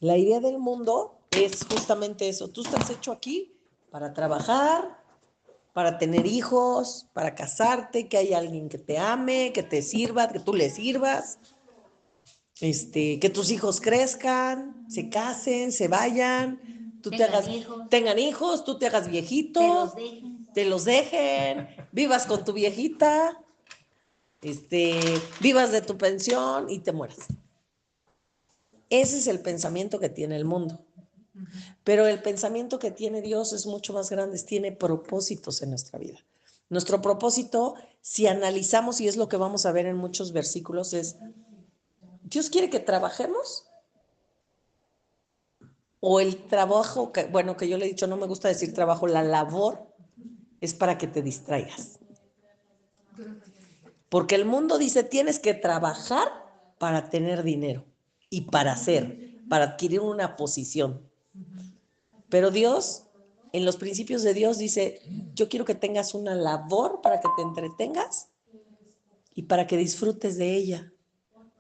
La idea del mundo es justamente eso. Tú estás hecho aquí para trabajar, para tener hijos, para casarte, que haya alguien que te ame, que te sirva, que tú le sirvas, que tus hijos crezcan, se casen, se vayan, tengan hijos, tú te hagas viejito, te los dejen, vivas con tu viejita, vivas de tu pensión y te mueras. Ese es el pensamiento que tiene el mundo. Pero el pensamiento que tiene Dios es mucho más grande, tiene propósitos en nuestra vida. Nuestro propósito, si analizamos, y es lo que vamos a ver en muchos versículos, es, Dios quiere que trabajemos, o el trabajo, que yo le he dicho, no me gusta decir trabajo, la labor es para que te distraigas. Porque el mundo dice, tienes que trabajar para tener dinero y para adquirir una posición. Pero Dios, en los principios de Dios dice, yo quiero que tengas una labor para que te entretengas y para que disfrutes de ella.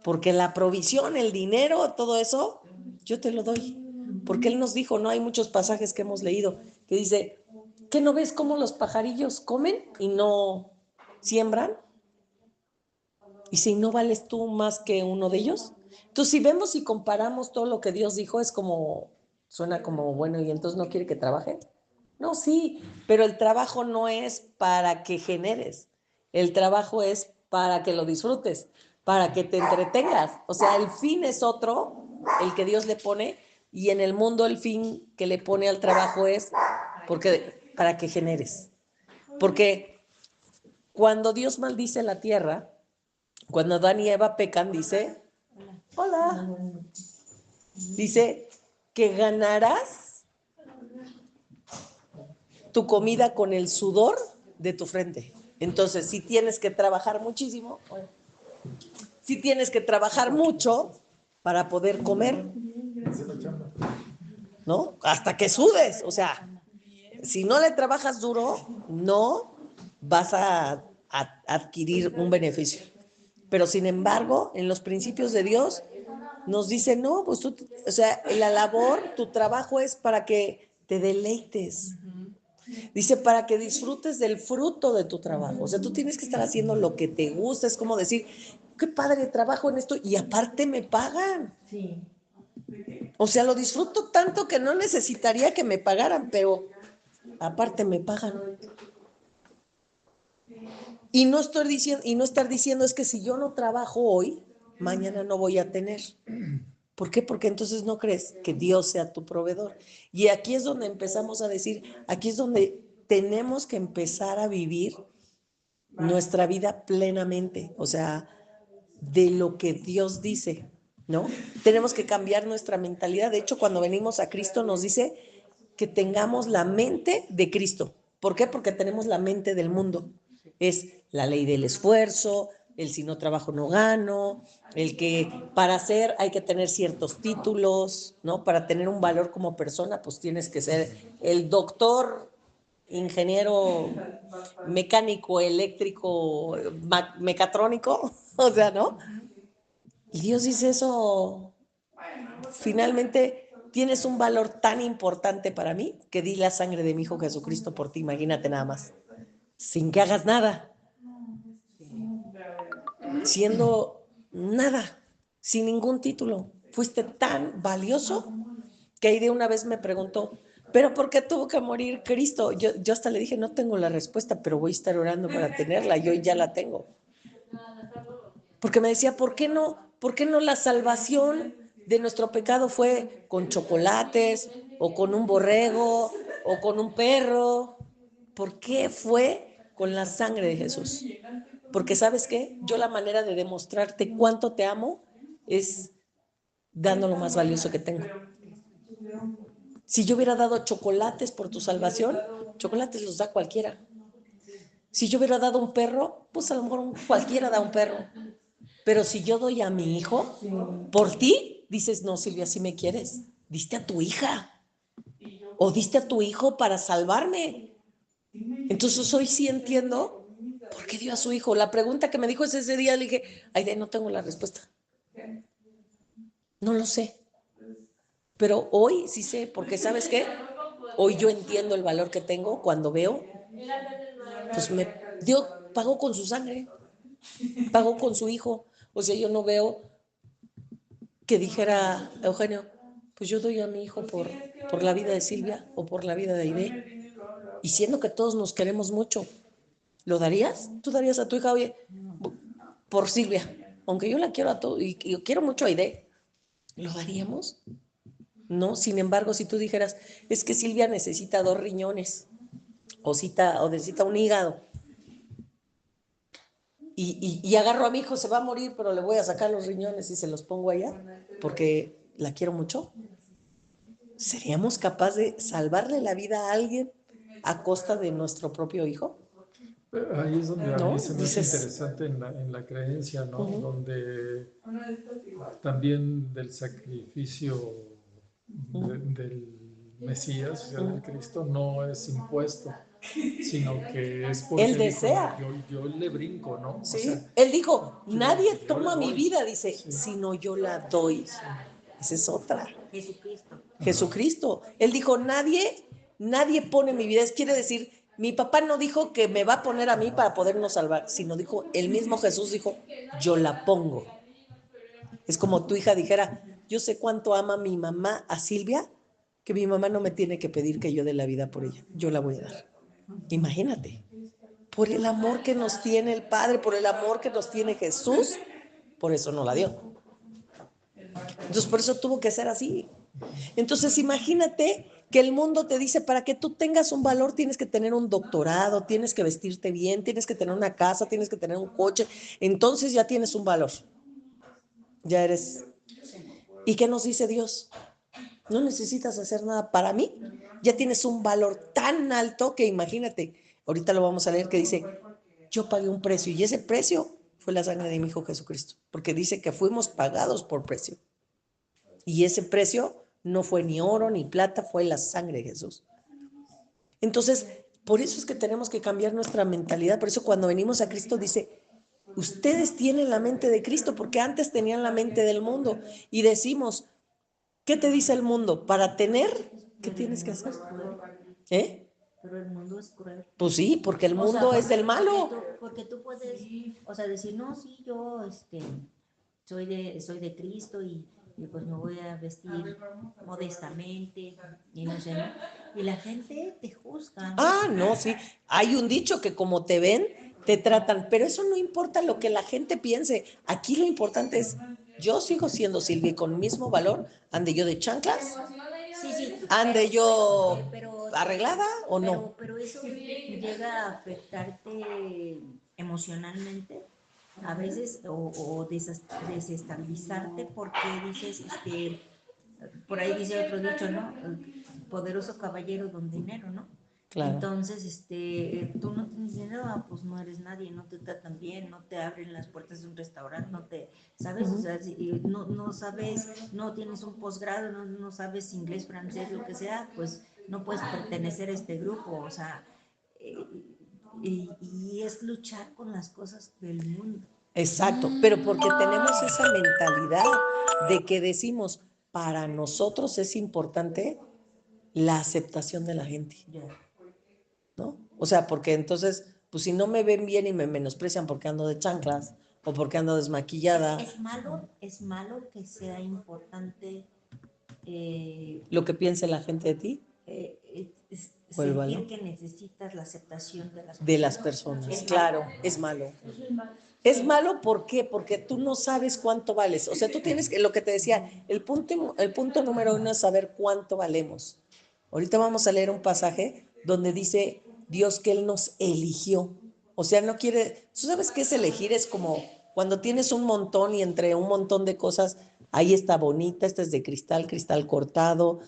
Porque la provisión, el dinero, todo eso, yo te lo doy. Porque Él nos dijo, no hay muchos pasajes que hemos leído, que dice, ¿qué no ves cómo los pajarillos comen y no siembran? Y si no vales tú más que uno de ellos. Entonces, si vemos y comparamos todo lo que Dios dijo, es como, suena como, bueno, y entonces no quiere que trabaje. No, sí, pero el trabajo no es para que generes. El trabajo es para que lo disfrutes, para que te entretengas. O sea, el fin es otro, el que Dios le pone, y en el mundo el fin que le pone al trabajo es para que generes. Porque cuando Dios maldice la tierra, cuando Adán y Eva pecan, dice, hola, dice que ganarás tu comida con el sudor de tu frente. Entonces, si tienes que trabajar muchísimo, si tienes que trabajar mucho para poder comer, ¿no? Hasta que sudes, o sea, si no le trabajas duro, no vas a adquirir un beneficio. Pero sin embargo, en los principios de Dios nos dice, no, pues tú, o sea, la labor, tu trabajo es para que te deleites. Dice, para que disfrutes del fruto de tu trabajo. O sea, tú tienes que estar haciendo lo que te gusta. Es como decir, qué padre trabajo en esto y aparte me pagan. Sí. O sea, lo disfruto tanto que no necesitaría que me pagaran, pero aparte me pagan. Y no estar diciendo es que si yo no trabajo hoy, mañana no voy a tener. ¿Por qué? Porque entonces no crees que Dios sea tu proveedor. Y aquí es donde empezamos a decir, aquí es donde tenemos que empezar a vivir nuestra vida plenamente, o sea, de lo que Dios dice, ¿no? Tenemos que cambiar nuestra mentalidad. De hecho, cuando venimos a Cristo nos dice que tengamos la mente de Cristo. ¿Por qué? Porque tenemos la mente del mundo. Es la ley del esfuerzo, el si no trabajo no gano, el que para hacer hay que tener ciertos títulos, ¿no? Para tener un valor como persona, pues tienes que ser el doctor, ingeniero mecánico, eléctrico, mecatrónico, o sea, ¿no? Y Dios dice eso, finalmente tienes un valor tan importante para mí que di la sangre de mi Hijo Jesucristo por ti, imagínate nada más, sin que hagas nada, siendo nada, sin ningún título. Fuiste tan valioso que ahí de una vez me preguntó, ¿pero por qué tuvo que morir Cristo? Yo hasta le dije, no tengo la respuesta, pero voy a estar orando para tenerla, yo ya la tengo. Porque me decía, ¿por qué no la salvación de nuestro pecado fue con chocolates o con un borrego o con un perro? ¿Por qué fue con la sangre de Jesús? Porque ¿sabes qué? Yo la manera de demostrarte cuánto te amo es dando lo más valioso que tengo. Si yo hubiera dado chocolates por tu salvación, chocolates los da cualquiera. Si yo hubiera dado un perro, pues a lo mejor cualquiera da un perro. Pero si yo doy a mi hijo, por ti, dices, no, Silvia, si me quieres, diste a tu hija. O diste a tu hijo para salvarme. Entonces hoy sí entiendo por qué dio a su hijo. La pregunta que me dijo ese día, le dije, ay, no tengo la respuesta. No lo sé. Pero hoy sí sé, porque ¿sabes qué? Hoy yo entiendo el valor que tengo cuando veo, pues Dios pagó con su sangre, pagó con su hijo. O sea, yo no veo que dijera Eugenio, pues yo doy a mi hijo por la vida de Silvia o por la vida de Aide. Y siendo que todos nos queremos mucho, ¿lo darías? ¿Tú darías a tu hija, oye, por Silvia? Aunque yo la quiero a todo y yo quiero mucho a Aide, ¿lo daríamos? No, sin embargo, si tú dijeras, es que Silvia necesita 2 riñones o necesita un hígado y agarro a mi hijo, se va a morir, pero le voy a sacar los riñones y se los pongo allá porque la quiero mucho. ¿Seríamos capaces de salvarle la vida a alguien a costa de nuestro propio hijo? Ahí es donde a ¿No? mí se me hace Dices, interesante en la creencia, ¿no? uh-huh. Donde también del sacrificio del Mesías, o sea, del Cristo, no es impuesto, sino que es porque Él dijo, no, desea. yo le brinco, ¿no? ¿Sí? O sea, Él dijo, nadie yo le toma mi doy. vida, dice, Sí, sino yo la doy. sí. Esa es otra. Jesucristo. Jesucristo. Él dijo, nadie pone mi vida. Quiere decir, mi papá no dijo que me va a poner a mí para podernos salvar, sino dijo, el mismo Jesús dijo, yo la pongo. Es como tu hija dijera, yo sé cuánto ama mi mamá a Silvia, que mi mamá no me tiene que pedir que yo dé la vida por ella, yo la voy a dar. Imagínate, por el amor que nos tiene el Padre, por el amor que nos tiene Jesús, por eso no la dio. Entonces, por eso tuvo que ser así. Entonces, imagínate que el mundo te dice, para que tú tengas un valor, tienes que tener un doctorado, tienes que vestirte bien, tienes que tener una casa, tienes que tener un coche. Entonces ya tienes un valor. Ya eres. ¿Y qué nos dice Dios? No necesitas hacer nada para mí. Ya tienes un valor tan alto que imagínate, ahorita lo vamos a leer que dice, yo pagué un precio y ese precio fue la sangre de mi Hijo Jesucristo, porque dice que fuimos pagados por precio. Y ese precio no fue ni oro ni plata, fue la sangre de Jesús. Entonces, por eso es que tenemos que cambiar nuestra mentalidad. Por eso cuando venimos a Cristo dice, ustedes tienen la mente de Cristo, porque antes tenían la mente del mundo. Y decimos, ¿qué te dice el mundo? Para tener, ¿qué tienes que hacer? ¿Eh? Pero el mundo es cruel. Pues sí, porque el mundo es del malo. Porque tú puedes, o sea, decir, no, sí, yo soy de Cristo y pues me voy a vestir modestamente y no sé, ¿no? Y la gente te juzga. Ah, no, sí. Hay un dicho que como te ven, te tratan, pero eso no importa lo que la gente piense. Aquí lo importante es, yo sigo siendo Silvia y con el mismo valor, ande yo de chanclas, Sí, ande yo arreglada o no. pero eso llega a afectarte emocionalmente a veces o desestabilizarte porque dices, por ahí dice otro dicho, ¿no? Poderoso caballero don dinero, ¿no? Claro. Entonces, tú no tienes dinero, pues no eres nadie, no te tratan bien, no te abren las puertas de un restaurante, no te, ¿sabes? O sea, no sabes, no tienes un posgrado, no sabes inglés, francés, lo que sea, pues no puedes pertenecer a este grupo, o sea, y es luchar con las cosas del mundo. Exacto, pero porque tenemos esa mentalidad de que decimos, para nosotros es importante la aceptación de la gente, ¿no? O sea, porque entonces, pues si no me ven bien y me menosprecian porque ando de chanclas o porque ando desmaquillada. Es malo que sea importante lo que piense la gente de ti. Sentir que necesitas la aceptación de las personas. Claro, es malo. Es malo, ¿por qué? Porque tú no sabes cuánto vales. O sea, tú tienes que, lo que te decía, el punto número 1 es saber cuánto valemos. Ahorita vamos a leer un pasaje donde dice Dios que Él nos eligió. O sea, no quiere, ¿tú sabes qué es elegir? Es como cuando tienes un montón y entre un montón de cosas, ahí está bonita, esta es de cristal, cristal cortado,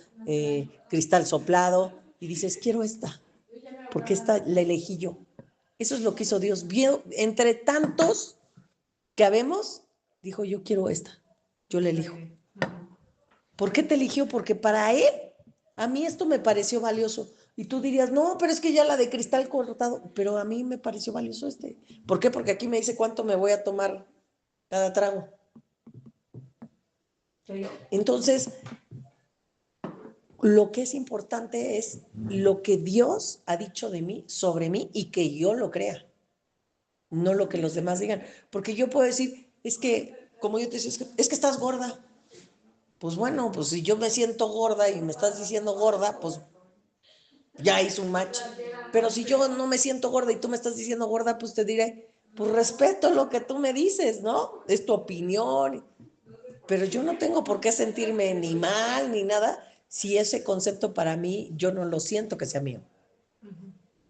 cristal soplado, y dices, quiero esta, porque esta la elegí yo. Eso es lo que hizo Dios. Vio, entre tantos que habemos, dijo, yo quiero esta, yo la elijo. ¿Por qué te eligió? Porque para Él, a mí esto me pareció valioso. Y tú dirías, no, pero es que ya la de cristal cortado, pero a mí me pareció valioso este. ¿Por qué? Porque aquí me dice cuánto me voy a tomar cada trago. Entonces, lo que es importante es lo que Dios ha dicho de mí, sobre mí, y que yo lo crea, no lo que los demás digan. Porque yo puedo decir, es que, como yo te decía, es que estás gorda. Pues bueno, pues si yo me siento gorda y me estás diciendo gorda, pues ya hizo un match. Pero si yo no me siento gorda y tú me estás diciendo gorda, pues te diré, pues respeto lo que tú me dices, ¿no? Es tu opinión. Pero yo no tengo por qué sentirme ni mal ni nada si ese concepto para mí yo no lo siento que sea mío,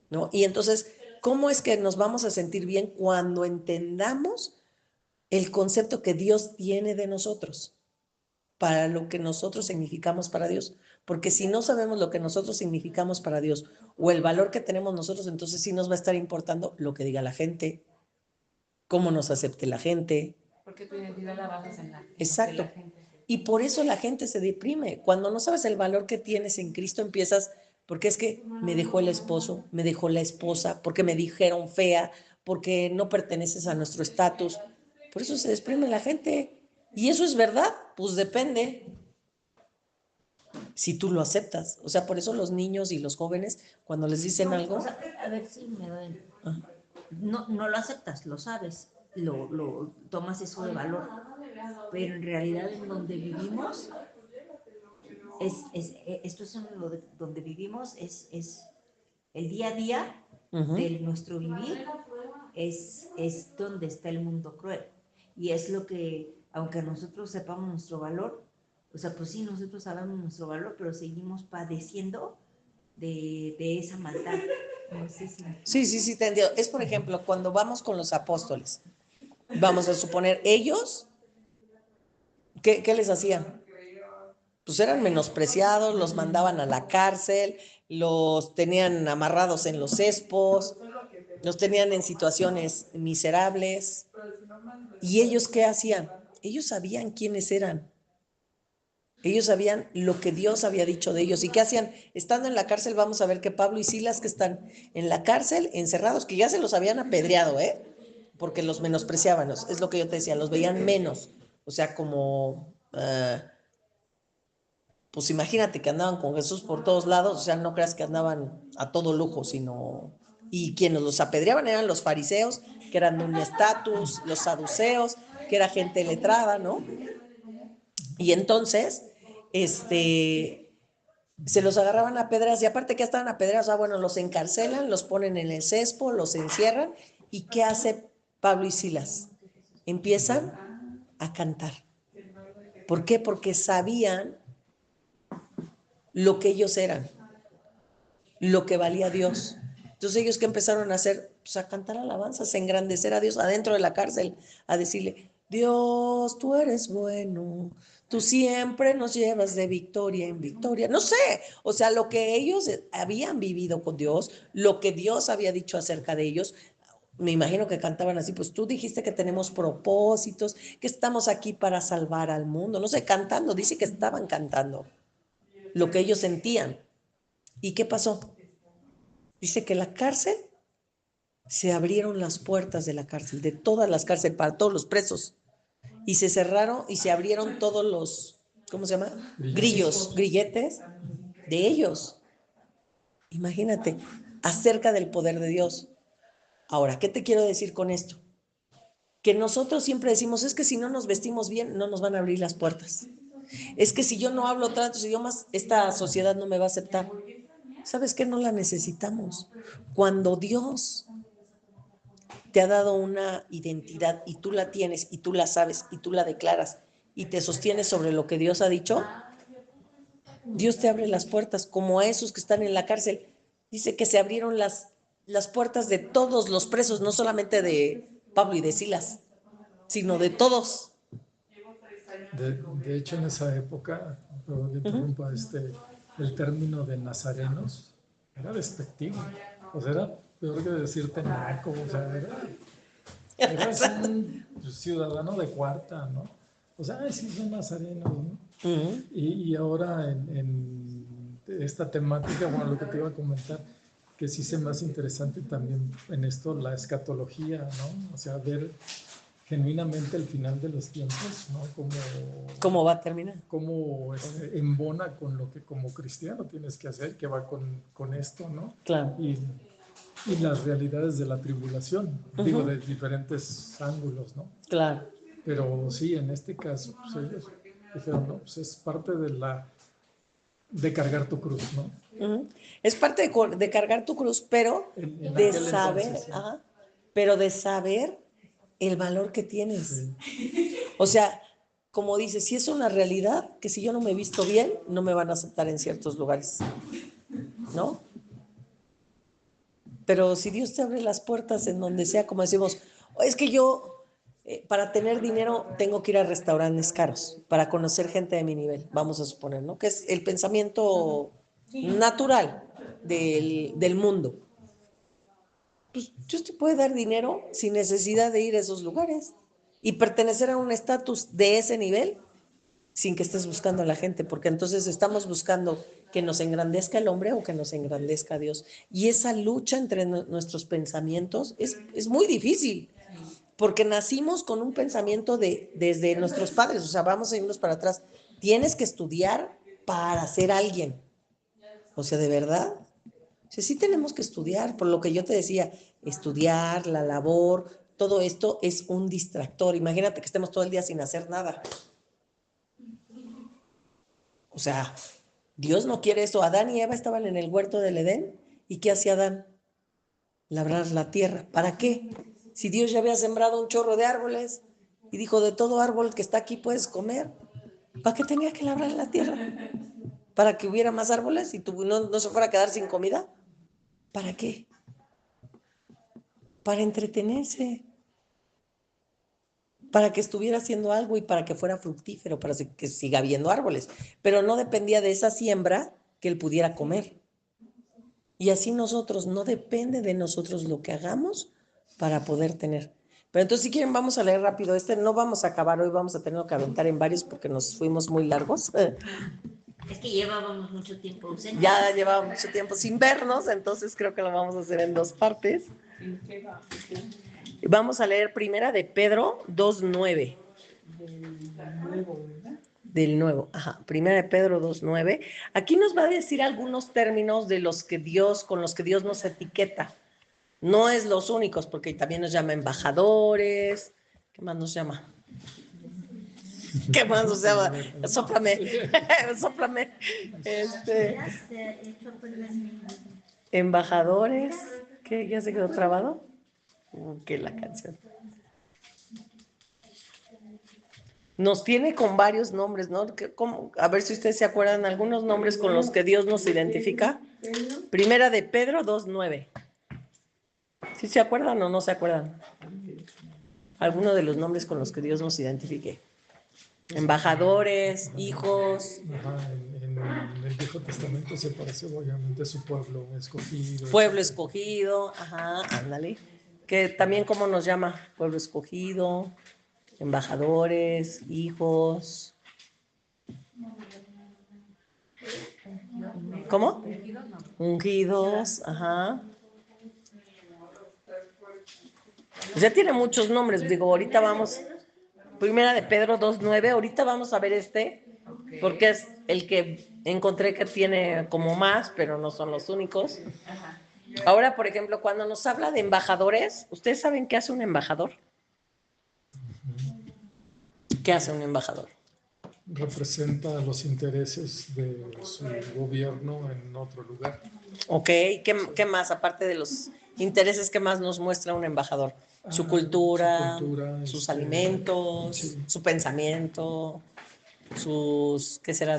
¿no? Y entonces, ¿cómo es que nos vamos a sentir bien cuando entendamos el concepto que Dios tiene de nosotros, para lo que nosotros significamos para Dios? Porque si no sabemos lo que nosotros significamos para Dios o el valor que tenemos nosotros, entonces sí nos va a estar importando lo que diga la gente, cómo nos acepte la gente. Porque tu identidad la basas en la Exacto. la gente. Y por eso la gente se deprime. Cuando no sabes el valor que tienes en Cristo, empiezas, porque es que me dejó el esposo, me dejó la esposa, porque me dijeron fea, porque no perteneces a nuestro estatus. Por eso se deprime la gente. ¿Y eso es verdad? Pues depende si tú lo aceptas. O sea, por eso los niños y los jóvenes, cuando les dicen algo... O sea, a ver si me doy. Ajá. No lo aceptas, lo sabes, lo tomas eso de valor, pero en realidad en donde vivimos, esto es en donde vivimos, es el día a día de nuestro vivir, es donde está el mundo cruel. Y es lo que, aunque nosotros sepamos nuestro valor, o sea, pues sí, nosotros sabemos nuestro valor, pero seguimos padeciendo de esa maldad. No sé si... Sí, te entiendo. Es, por ejemplo, cuando vamos con los apóstoles, vamos a suponer, ellos, ¿qué les hacían? Pues eran menospreciados, los mandaban a la cárcel, los tenían amarrados en los cespos, los tenían en situaciones miserables. ¿Y ellos qué hacían? Ellos sabían quiénes eran. Ellos sabían lo que Dios había dicho de ellos. ¿Y qué hacían? Estando en la cárcel, vamos a ver que Pablo y Silas, que están en la cárcel, encerrados, que ya se los habían apedreado, porque los menospreciaban. Es lo que yo te decía, los veían menos. O sea, como... pues imagínate que andaban con Jesús por todos lados, o sea, no creas que andaban a todo lujo, sino... Y quienes los apedreaban eran los fariseos, que eran de un estatus, los saduceos, que era gente letrada, ¿no? Y entonces, se los agarraban a pedras, y aparte que estaban a pedras, bueno, los encarcelan, los ponen en el cespo, los encierran, ¿y qué hace Pablo y Silas? Empiezan a cantar. ¿Por qué? Porque sabían lo que ellos eran, lo que valía Dios. Entonces ellos que empezaron a hacer, pues a cantar alabanzas, a engrandecer a Dios adentro de la cárcel, a decirle, Dios, tú eres bueno, tú siempre nos llevas de victoria en victoria. No sé, o sea, lo que ellos habían vivido con Dios, lo que Dios había dicho acerca de ellos, me imagino que cantaban así, pues tú dijiste que tenemos propósitos, que estamos aquí para salvar al mundo, no sé, cantando, dice que estaban cantando lo que ellos sentían. ¿Y qué pasó? Dice que la cárcel, se abrieron las puertas de la cárcel, de todas las cárceles, para todos los presos, y se cerraron y se abrieron todos los, ¿cómo se llama? Grillos, grilletes de ellos. Imagínate, acerca del poder de Dios. Ahora, ¿qué te quiero decir con esto? Que nosotros siempre decimos, es que si no nos vestimos bien, no nos van a abrir las puertas. Es que si yo no hablo tantos idiomas, esta sociedad no me va a aceptar. ¿Sabes qué? No la necesitamos. Cuando Dios te ha dado una identidad y tú la tienes y tú la sabes y tú la declaras y te sostienes sobre lo que Dios ha dicho, Dios te abre las puertas, como a esos que están en la cárcel. Dice que se abrieron las puertas de todos los presos, no solamente de Pablo y de Silas, sino de todos. De hecho, en esa época, perdón que interrumpa, el término de nazarenos era despectivo. O sea, era peor que decirte naco. O sea, eras un ciudadano de cuarta, ¿no? O sea, sí son nazarenos, ¿no? Y ahora en esta temática, bueno, lo que te iba a comentar, que sí se me hace interesante también en esto, la escatología, ¿no? O sea, ver genuinamente el final de los tiempos, ¿no? ¿Cómo va a terminar? Cómo embona con lo que como cristiano tienes que hacer, que va con esto, ¿no? Claro. Y las realidades de la tribulación, digo, de diferentes ángulos, ¿no? Claro. Pero sí, en este caso, pues ellos dijeron, no, pues es parte de cargar tu cruz, ¿no? Es parte de cargar tu cruz, pero de saber, entonces, sí. Pero de saber el valor que tienes. Sí. O sea, como dices, si es una realidad que si yo no me he visto bien, no me van a aceptar en ciertos lugares, ¿no? Pero si Dios te abre las puertas en donde sea, como decimos, es que yo para tener dinero tengo que ir a restaurantes caros, para conocer gente de mi nivel, vamos a suponer, ¿no? Que es el pensamiento natural del mundo. Pues Dios te puede dar dinero sin necesidad de ir a esos lugares y pertenecer a un estatus de ese nivel sin que estés buscando a la gente, porque entonces estamos buscando que nos engrandezca el hombre o que nos engrandezca Dios. Y esa lucha entre nuestros pensamientos es muy difícil, porque nacimos con un pensamiento desde nuestros padres, o sea, vamos a irnos para atrás. Tienes que estudiar para ser alguien. O sea, de verdad. O sea, sí tenemos que estudiar, por lo que yo te decía, estudiar, la labor, todo esto es un distractor. Imagínate que estemos todo el día sin hacer nada. O sea, Dios no quiere eso. Adán y Eva estaban en el huerto del Edén. ¿Y qué hacía Adán? Labrar la tierra. ¿Para qué? Si Dios ya había sembrado un chorro de árboles y dijo, de todo árbol que está aquí puedes comer, ¿para qué tenía que labrar la tierra? ¿Para que hubiera más árboles y no se fuera a quedar sin comida? ¿Para qué? Para entretenerse, para que estuviera haciendo algo y para que fuera fructífero, para que siga habiendo árboles. Pero no dependía de esa siembra que él pudiera comer. Y así nosotros, no depende de nosotros lo que hagamos para poder tener. Pero entonces, si quieren, vamos a leer rápido. No vamos a acabar hoy, vamos a tener que aventar en varios porque nos fuimos muy largos. Es que llevábamos mucho tiempo ausentes. Ya llevábamos mucho tiempo sin vernos, entonces creo que lo vamos a hacer en 2 partes. Vamos a leer primera de Pedro 2:9. Del nuevo, ajá. Primera de Pedro 2:9. Aquí nos va a decir algunos términos de con los que Dios nos etiqueta. No es los únicos, porque también nos llama embajadores. ¿Qué más nos llama? ¿Qué más nos llama? Sóplame. Sóplame. Embajadores. ¿Qué? ¿Ya se quedó trabado? ¿Qué la canción? Nos tiene con varios nombres, ¿no? A ver si ustedes se acuerdan algunos nombres con los que Dios nos identifica. Primera de Pedro 2:9. ¿Sí se acuerdan o no se acuerdan? Alguno de los nombres con los que Dios nos identifique. Embajadores, hijos. Ajá, en el Viejo Testamento se parece obviamente a su pueblo escogido. Pueblo escogido, ajá, ándale. Que también, ¿cómo nos llama? Pueblo escogido, embajadores, hijos. ¿Cómo? Ungidos, ajá. Ya tiene muchos nombres, digo, ahorita vamos, primera de Pedro 2:9, ahorita vamos a ver porque es el que encontré que tiene como más, pero no son los únicos. Ahora, por ejemplo, cuando nos habla de embajadores, ¿ustedes saben qué hace un embajador? ¿Qué hace un embajador? Representa los intereses de su gobierno en otro lugar. Ok, ¿qué más? Aparte de los intereses, ¿qué más nos muestra un embajador? Su cultura, sus alimentos, sí. Su pensamiento, ¿qué será?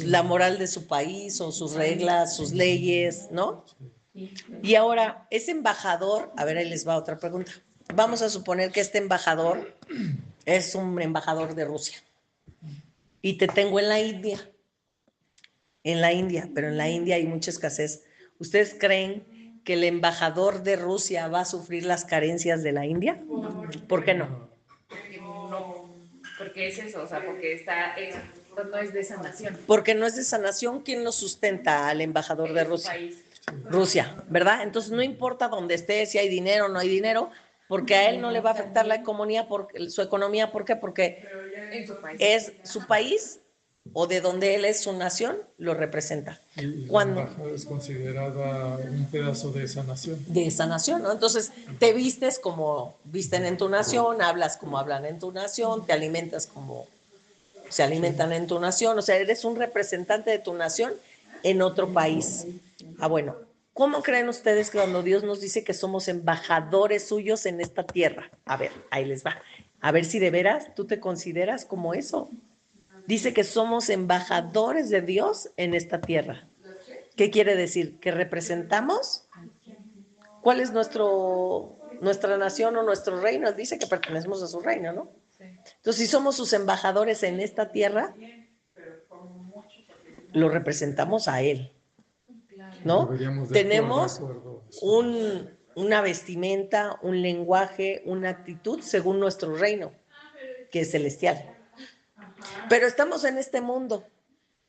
La moral de su país o sus reglas, sus leyes, ¿no? Sí. Y ahora, ese embajador, a ver, ahí les va otra pregunta. Vamos a suponer que este embajador es un embajador de Rusia y te tengo en la India, pero en la India hay mucha escasez. ¿Ustedes creen que el embajador de Rusia va a sufrir las carencias de la India? ¿Por qué no? Porque es eso, o sea, porque no es de esa nación. Porque no es de esa nación. ¿Quién lo sustenta al embajador de Rusia? País. Rusia, ¿verdad? Entonces no importa dónde esté, si hay dinero o no hay dinero, porque a él no le va a afectar la economía, su economía, ¿por qué? Porque En su país. es su país o de donde él es su nación, lo representa. Y la Cuando embajada es considerada un pedazo de esa nación. de esa nación, ¿no? Entonces te vistes como visten en tu nación, hablas como hablan en tu nación, te alimentas como se alimentan en tu nación, o sea, eres un representante de tu nación en otro país. Ah, bueno, ¿cómo creen ustedes que cuando Dios nos dice que somos embajadores suyos en esta tierra? A ver, ahí les va. A ver si de veras tú te consideras como eso. Dice que somos embajadores de Dios en esta tierra. ¿Qué quiere decir? Que representamos. ¿Cuál es nuestra nación o nuestro reino? Dice que pertenecemos a su reino, ¿no? Entonces, si somos sus embajadores en esta tierra, lo representamos a él, ¿no? Deberíamos de Tenemos actuar de acuerdo a eso. una vestimenta, un lenguaje, una actitud según nuestro reino, que es celestial. Pero estamos en este mundo.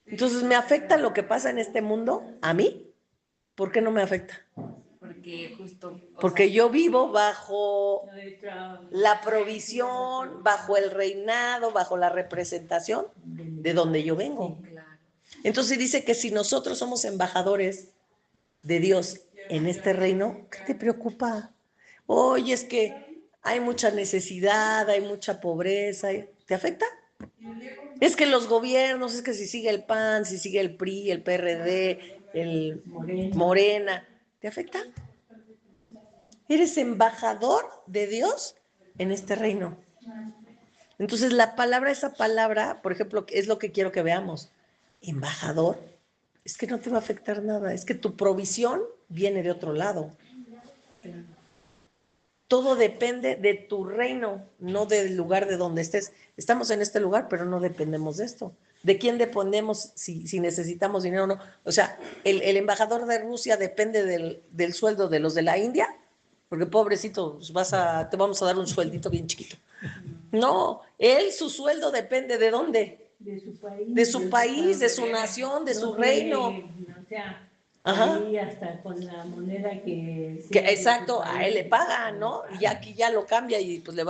Entonces, ¿me afecta lo que pasa en este mundo? ¿A mí? ¿Por qué no me afecta? Porque justo. Porque yo vivo bajo la provisión, bajo el reinado, bajo la representación de donde yo vengo. Claro. Entonces dice que si nosotros somos embajadores de Dios en este reino, ¿qué te preocupa? Oye, es que hay mucha necesidad, hay mucha pobreza. ¿Te afecta? Es que los gobiernos, es que si sigue el PAN, si sigue el PRI, el PRD, el Morena, ¿te afecta? Eres embajador de Dios en este reino. Entonces esa palabra, por ejemplo, es lo que quiero que veamos. Embajador, es que no te va a afectar nada, es que tu provisión viene de otro lado. Todo depende de tu reino, no del lugar de donde estés. Estamos en este lugar, pero no dependemos de esto. ¿De quién dependemos si necesitamos dinero o no? O sea, el embajador de Rusia depende del sueldo de los de la India, porque pobrecito, te vamos a dar un sueldito bien chiquito. No, su sueldo depende de dónde. De su país, de su nación, de su reino. O sea, Ajá. ahí hasta con la moneda que exacto, a él le pagan, ¿no? Y aquí ya lo cambia y pues le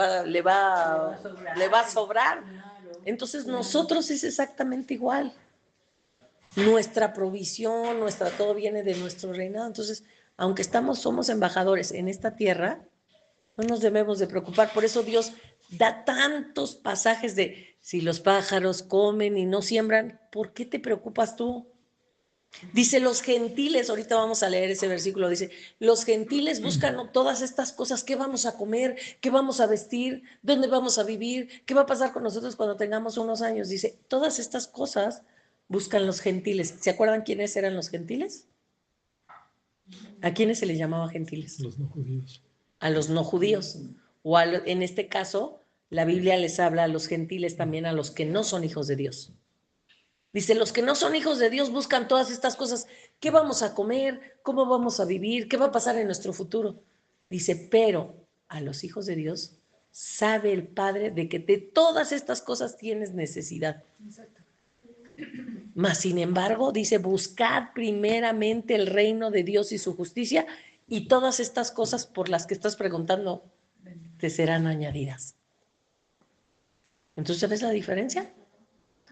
va a sobrar. Entonces nosotros es exactamente igual. Nuestra provisión, todo viene de nuestro reinado. Entonces, aunque somos embajadores en esta tierra, no nos debemos de preocupar. Por eso Dios da tantos pasajes de si los pájaros comen y no siembran, ¿por qué te preocupas tú? Dice los gentiles, ahorita vamos a leer ese versículo, dice, los gentiles buscan todas estas cosas, ¿qué vamos a comer? ¿Qué vamos a vestir? ¿Dónde vamos a vivir? ¿Qué va a pasar con nosotros cuando tengamos unos años? Dice, todas estas cosas buscan los gentiles. ¿Se acuerdan quiénes eran los gentiles? ¿A quiénes se les llamaba gentiles? Los no judíos. A los no judíos. O en este caso, la Biblia les habla a los gentiles también, a los que no son hijos de Dios. Dice, los que no son hijos de Dios buscan todas estas cosas. ¿Qué vamos a comer? ¿Cómo vamos a vivir? ¿Qué va a pasar en nuestro futuro? Dice, pero a los hijos de Dios sabe el Padre de que de todas estas cosas tienes necesidad. Exacto. Mas, sin embargo, dice, buscad primeramente el reino de Dios y su justicia, y todas estas cosas por las que estás preguntando te serán añadidas. Entonces, ¿ya ves la diferencia?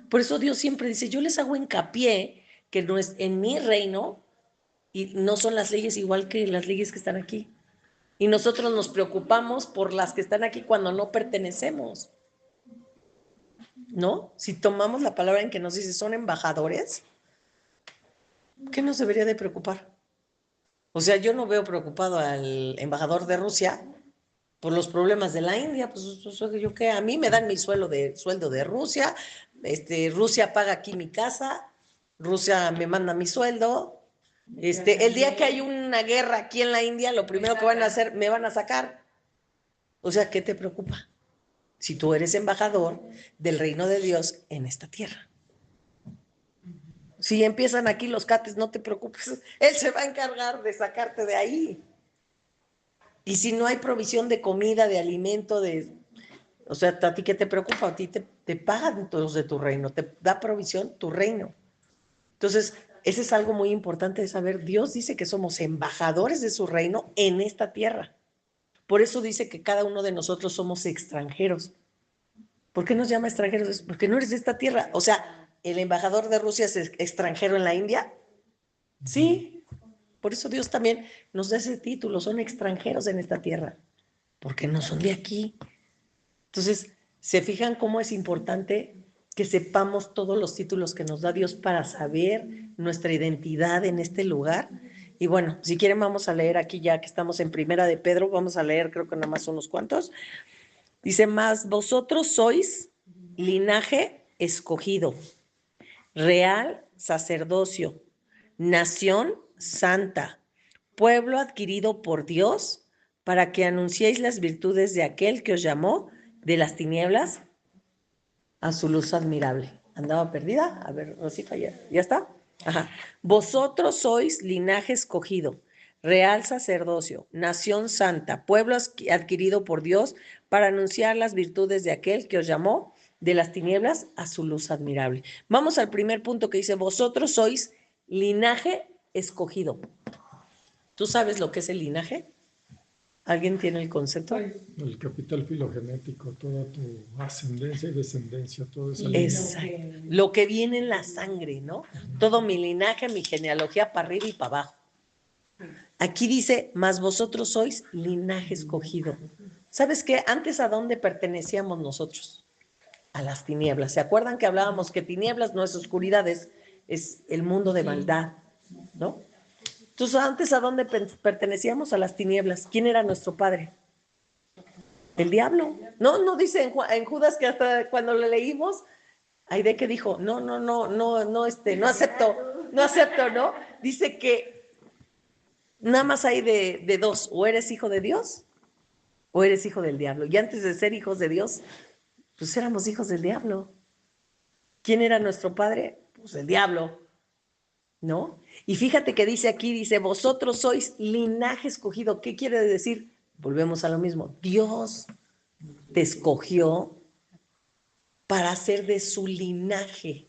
Por eso Dios siempre dice, yo les hago hincapié que no es en mi reino y no son las leyes igual que las leyes que están aquí. Y nosotros nos preocupamos por las que están aquí cuando no pertenecemos. ¿No? Si tomamos la palabra en que nos dice son embajadores, ¿qué nos debería de preocupar? O sea, yo no veo preocupado al embajador de Rusia por los problemas de la India, pues yo qué, a mí me dan mi sueldo de Rusia, Rusia paga aquí mi casa, Rusia me manda mi sueldo, el día que hay una guerra aquí en la India, lo primero que van a hacer, me van a sacar. O sea, ¿qué te preocupa? Si tú eres embajador del reino de Dios en esta tierra. Si empiezan aquí los cates, no te preocupes, Él se va a encargar de sacarte de ahí. Y si no hay provisión de comida, de alimento, o sea, ¿a ti qué te preocupa? A ti te pagan todos de tu reino, te da provisión tu reino. Entonces, ese es algo muy importante de saber. Dios dice que somos embajadores de su reino en esta tierra. Por eso dice que cada uno de nosotros somos extranjeros. ¿Por qué nos llama extranjeros? Porque no eres de esta tierra. O sea, ¿el embajador de Rusia es extranjero en la India? Sí. Por eso Dios también nos da ese título. Son extranjeros en esta tierra. Porque no son de aquí. Entonces, ¿se fijan cómo es importante que sepamos todos los títulos que nos da Dios para saber nuestra identidad en este lugar? Y bueno, si quieren vamos a leer aquí ya que estamos en Primera de Pedro, vamos a leer creo que nada más unos cuantos. Dice, mas vosotros sois linaje escogido, real sacerdocio, nación santa, pueblo adquirido por Dios, para que anunciéis las virtudes de aquel que os llamó de las tinieblas a su luz admirable. ¿Andaba perdida? A ver, Rosita, ¿ya está? Ajá. Vosotros sois linaje escogido, real sacerdocio, nación santa, pueblo adquirido por Dios para anunciar las virtudes de aquel que os llamó de las tinieblas a su luz admirable. Vamos al primer punto que dice, vosotros sois linaje escogido. ¿Tú sabes lo que es el linaje? ¿Alguien tiene el concepto? El capital filogenético, toda tu ascendencia y descendencia, todo eso. Exacto. Lo que viene en la sangre, ¿no? Todo mi linaje, mi genealogía para arriba y para abajo. Aquí dice, mas vosotros sois linaje escogido. ¿Sabes qué? Antes, ¿a dónde pertenecíamos nosotros? A las tinieblas. ¿Se acuerdan que hablábamos que tinieblas no es oscuridad, es el mundo de maldad, ¿no? Entonces, antes, ¿a dónde pertenecíamos? A las tinieblas. ¿Quién era nuestro padre? El diablo. No dice en Judas que hasta cuando le leímos, Aide que dijo, no acepto, ¿no? Dice que nada más hay de dos, o eres hijo de Dios o eres hijo del diablo. Y antes de ser hijos de Dios, pues éramos hijos del diablo. ¿Quién era nuestro padre? Pues el diablo, ¿no? Y fíjate que dice aquí, dice, vosotros sois linaje escogido. ¿Qué quiere decir? Volvemos a lo mismo. Dios te escogió para ser de su linaje.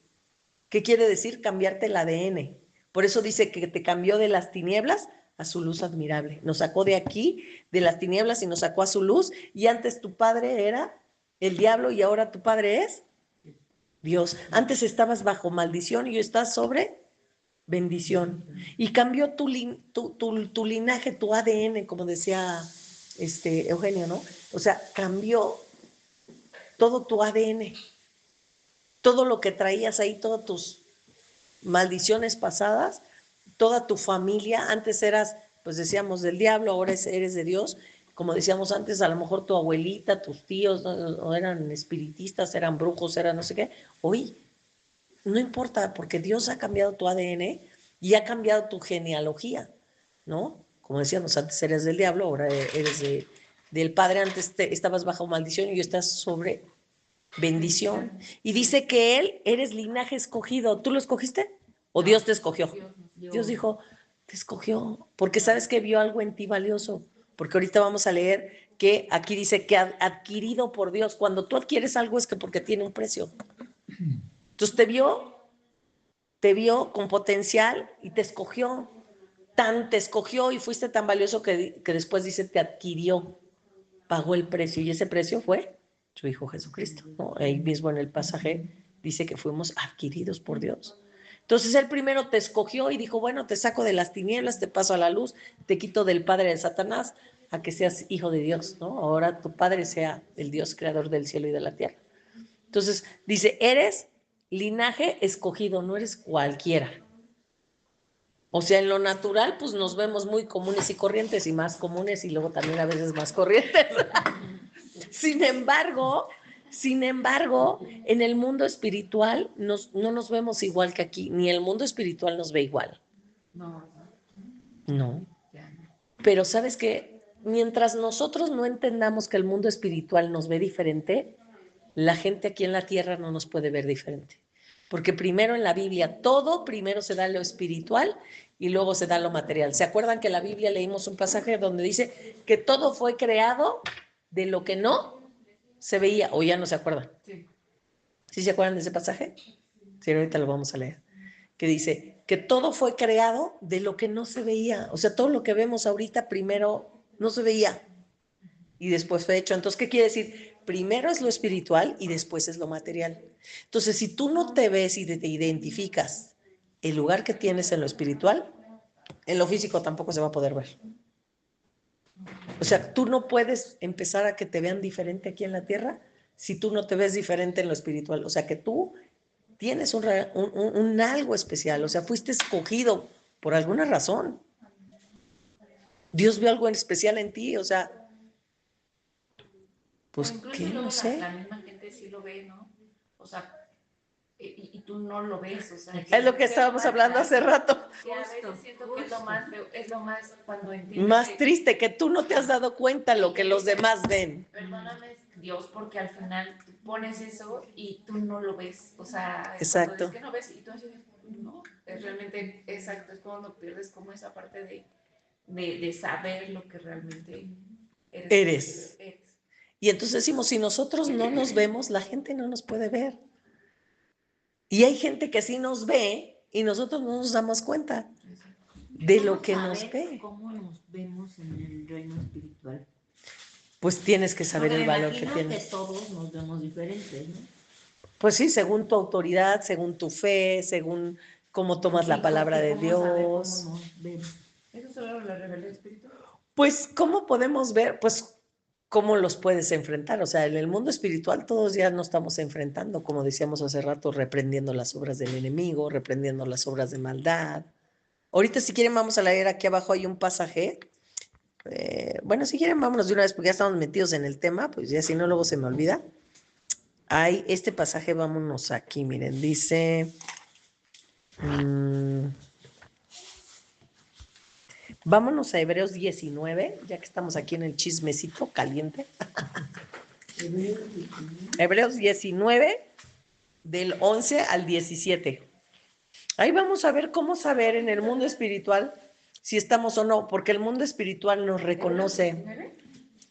¿Qué quiere decir? Cambiarte el ADN. Por eso dice que te cambió de las tinieblas a su luz admirable. Nos sacó de aquí, de las tinieblas, y nos sacó a su luz. Y antes tu padre era el diablo y ahora tu padre es Dios. Antes estabas bajo maldición y hoy estás sobre bendición. Y cambió tu linaje, tu ADN, como decía Eugenio, ¿no? O sea, cambió todo tu ADN. Todo lo que traías ahí, todas tus maldiciones pasadas, toda tu familia, antes eras, pues decíamos, del diablo, ahora eres de Dios. Como decíamos antes, a lo mejor tu abuelita, tus tíos, no eran espiritistas, eran brujos, eran no sé qué. Hoy, no importa, porque Dios ha cambiado tu ADN y ha cambiado tu genealogía, ¿no? Como decíamos, antes eres del diablo, ahora eres del Padre, antes estabas bajo maldición y hoy estás sobre bendición. Y dice que él eres linaje escogido. ¿Tú lo escogiste? ¿O Dios te escogió? Dios dijo, te escogió, porque sabes que vio algo en ti valioso. Porque ahorita vamos a leer que aquí dice que adquirido por Dios. Cuando tú adquieres algo es que porque tiene un precio. Entonces te vio con potencial y te escogió. Te escogió y fuiste tan valioso que después dice te adquirió, pagó el precio, y ese precio fue su Hijo Jesucristo, ¿no? Ahí mismo en el pasaje dice que fuimos adquiridos por Dios. Entonces él primero te escogió y dijo, bueno, te saco de las tinieblas, te paso a la luz, te quito del padre de Satanás a que seas hijo de Dios, ¿no? Ahora tu padre sea el Dios creador del cielo y de la tierra. Entonces dice, eres linaje escogido, no eres cualquiera. O sea, en lo natural, pues nos vemos muy comunes y corrientes y más comunes y luego también a veces más corrientes. Sin embargo, en el mundo espiritual no nos vemos igual que aquí, ni el mundo espiritual nos ve igual. No. Pero ¿sabes qué? Mientras nosotros no entendamos que el mundo espiritual nos ve diferente, la gente aquí en la tierra no nos puede ver diferente. Porque primero en la Biblia, todo primero se da lo espiritual y luego se da lo material. ¿Se acuerdan que en la Biblia leímos un pasaje donde dice que todo fue creado de lo que no se veía? ¿O ya no se acuerdan? ¿Sí se acuerdan de ese pasaje? Sí, ahorita lo vamos a leer. Que dice que todo fue creado de lo que no se veía. O sea, todo lo que vemos ahorita primero no se veía. y después fue hecho. Entonces, ¿qué quiere decir? Primero es lo espiritual y después es lo material. Entonces, si tú no te ves y te identificas el lugar que tienes en lo espiritual, en lo físico tampoco se va a poder ver. O sea, tú no puedes empezar a que te vean diferente aquí en la tierra si tú no te ves diferente en lo espiritual. O sea, que tú tienes un algo especial, o sea, fuiste escogido por alguna razón. Dios vio algo en especial en ti, o sea, pues, ¿qué? No sé. La misma gente sí lo ve, ¿no? O sea, y tú no lo ves, o sea. Es lo que estábamos hablando hace rato. Que a veces siento que es lo más feo, es lo más cuando entiendes. Más triste, que tú no te has dado cuenta lo que los demás ven. Perdóname, Dios, porque al final tú pones eso y tú no lo ves, o sea, exacto. Es que no ves y tú así, no, es realmente, exacto, es cuando pierdes como esa parte de saber lo que realmente eres. Y entonces decimos, si nosotros no nos vemos, la gente no nos puede ver. Y hay gente que sí nos ve y nosotros no nos damos cuenta de lo que nos ve. ¿Cómo nos vemos en el reino espiritual? Pues tienes que saber el valor que tienes. tienes. Que todos nos vemos diferentes, ¿no? Pues sí, según tu autoridad, según tu fe, según cómo tomas la palabra de Dios. ¿Cómo nos vemos? ¿Eso solo la revela el Espíritu? Pues, ¿cómo podemos ver? Pues, ¿cómo los puedes enfrentar? O sea, en el mundo espiritual todos ya nos estamos enfrentando, como decíamos hace rato, reprendiendo las obras del enemigo, reprendiendo las obras de maldad. Ahorita, si quieren, vamos a leer aquí abajo, hay un pasaje. Bueno, si quieren, vámonos de una vez, porque ya estamos metidos en el tema, pues ya si no, luego se me olvida. Hay este pasaje, vámonos aquí, miren, dice... vámonos a Hebreos 19, ya que estamos aquí en el chismecito caliente. Hebreos 19, del 11 al 17. Ahí vamos a ver cómo saber en el mundo espiritual si estamos o no, porque el mundo espiritual nos reconoce.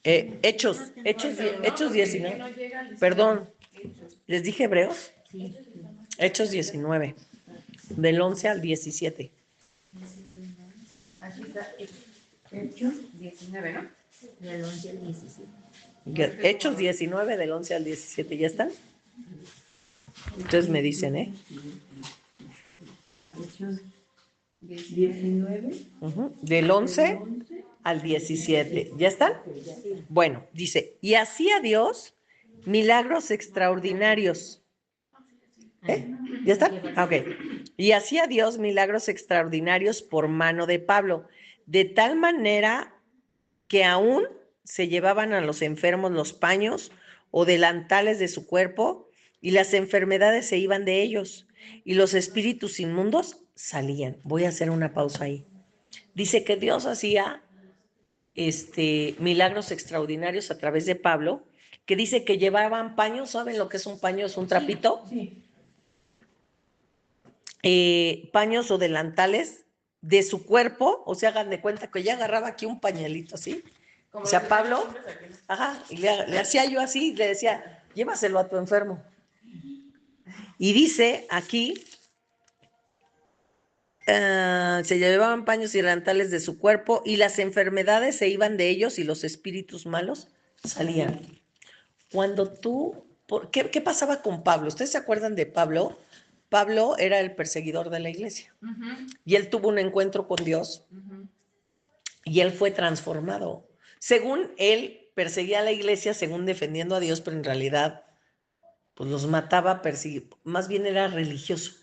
Hechos 19. Perdón, ¿les dije Hebreos? Sí. Hechos 19, del 11 al 17. Aquí está Hechos 19, ¿no? Del 11 al 17. Hechos 19, del 11 al 17, ¿ya están? Ustedes me dicen, ¿eh? Hechos 19. Del 11 al 17. ¿Ya están? Bueno, dice, y hacía Dios milagros extraordinarios. ¿Ya están? Ok. Y hacía Dios milagros extraordinarios por mano de Pablo, de tal manera que aún se llevaban a los enfermos los paños o delantales de su cuerpo, y las enfermedades se iban de ellos, y los espíritus inmundos salían. Voy a hacer una pausa ahí. Dice que Dios hacía milagros extraordinarios a través de Pablo, que dice que llevaban paños. ¿Saben lo que es un paño? Es un trapito. Sí. Paños o delantales de su cuerpo, o sea, hagan de cuenta que ya agarraba aquí un pañuelito así. O sea, Pablo, y le hacía yo así, le decía, llévaselo a tu enfermo. Y dice aquí, se llevaban paños y delantales de su cuerpo, y las enfermedades se iban de ellos, y los espíritus malos salían. Cuando tú, ¿qué pasaba con Pablo? ¿Ustedes se acuerdan de Pablo? Pablo era el perseguidor de la iglesia, y él tuvo un encuentro con Dios, y él fue transformado. Según él perseguía a la iglesia, según defendiendo a Dios, pero en realidad pues los mataba, más bien era religioso.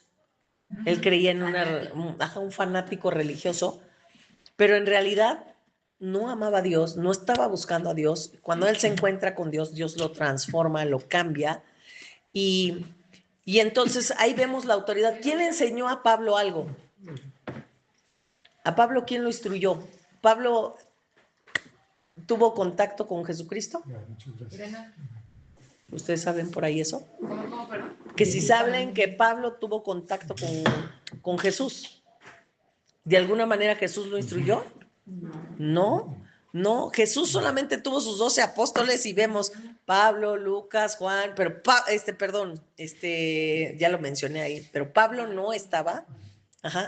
Él creía en un fanático religioso, pero en realidad no amaba a Dios, no estaba buscando a Dios. Cuando él se encuentra con Dios, Dios lo transforma, lo cambia, y entonces ahí vemos la autoridad. ¿Quién le enseñó a Pablo algo? ¿A Pablo quién lo instruyó? ¿Pablo tuvo contacto con Jesucristo? Muchas gracias. ¿Ustedes saben por ahí eso? ¿Cómo, perdón? Que si saben que Pablo tuvo contacto con Jesús. ¿De alguna manera Jesús lo instruyó? No. Jesús solamente tuvo sus 12 apóstoles, y vemos Pablo, Lucas, Juan, pero ya lo mencioné ahí, pero Pablo no estaba.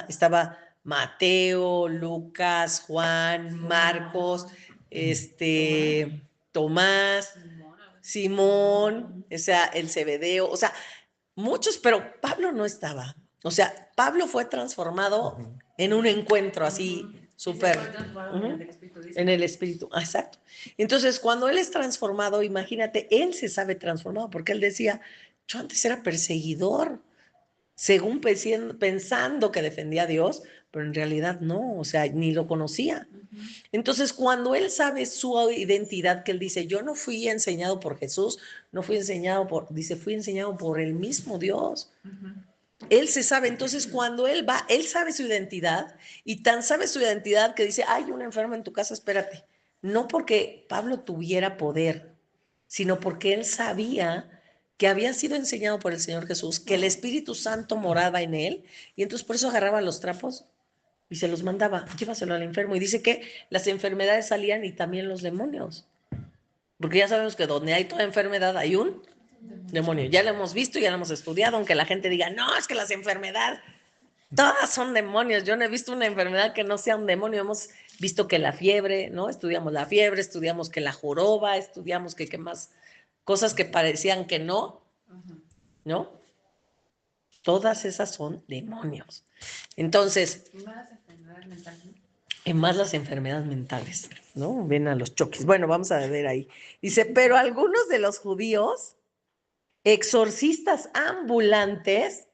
Estaba Mateo, Lucas, Juan, Marcos, Tomás, Simón, o sea, el Zebedeo, o sea, muchos, pero Pablo no estaba. O sea, Pablo fue transformado en un encuentro así súper en el espíritu. Exacto. Entonces, cuando él es transformado, imagínate, él se sabe transformado, porque él decía, yo antes era perseguidor, según pensando que defendía a Dios, pero en realidad no, o sea, ni lo conocía. Entonces, cuando él sabe su identidad, que él dice, yo no fui enseñado por Jesús, no fui enseñado dice, fui enseñado por el mismo Dios. Él se sabe, entonces cuando él va, él sabe su identidad y tan sabe su identidad que dice, hay una enferma en tu casa, espérate. No porque Pablo tuviera poder, sino porque él sabía que había sido enseñado por el Señor Jesús, que el Espíritu Santo moraba en él, y entonces por eso agarraba los trapos y se los mandaba, llévaselo al enfermo. Y dice que las enfermedades salían y también los demonios. Porque ya sabemos que donde hay toda enfermedad hay un demonio. Ya lo hemos visto, ya lo hemos estudiado, aunque la gente diga, no, es que las enfermedades, todas son demonios. Yo no he visto una enfermedad que no sea un demonio. Hemos visto que la fiebre, ¿no? Estudiamos la fiebre, estudiamos que la joroba, estudiamos que qué más, cosas que parecían que no, ¿no? Todas esas son demonios. Entonces, más las enfermedades mentales, ¿no? Ven a los choques. Bueno, vamos a ver ahí. Dice, pero algunos de los judíos, exorcistas ambulantes,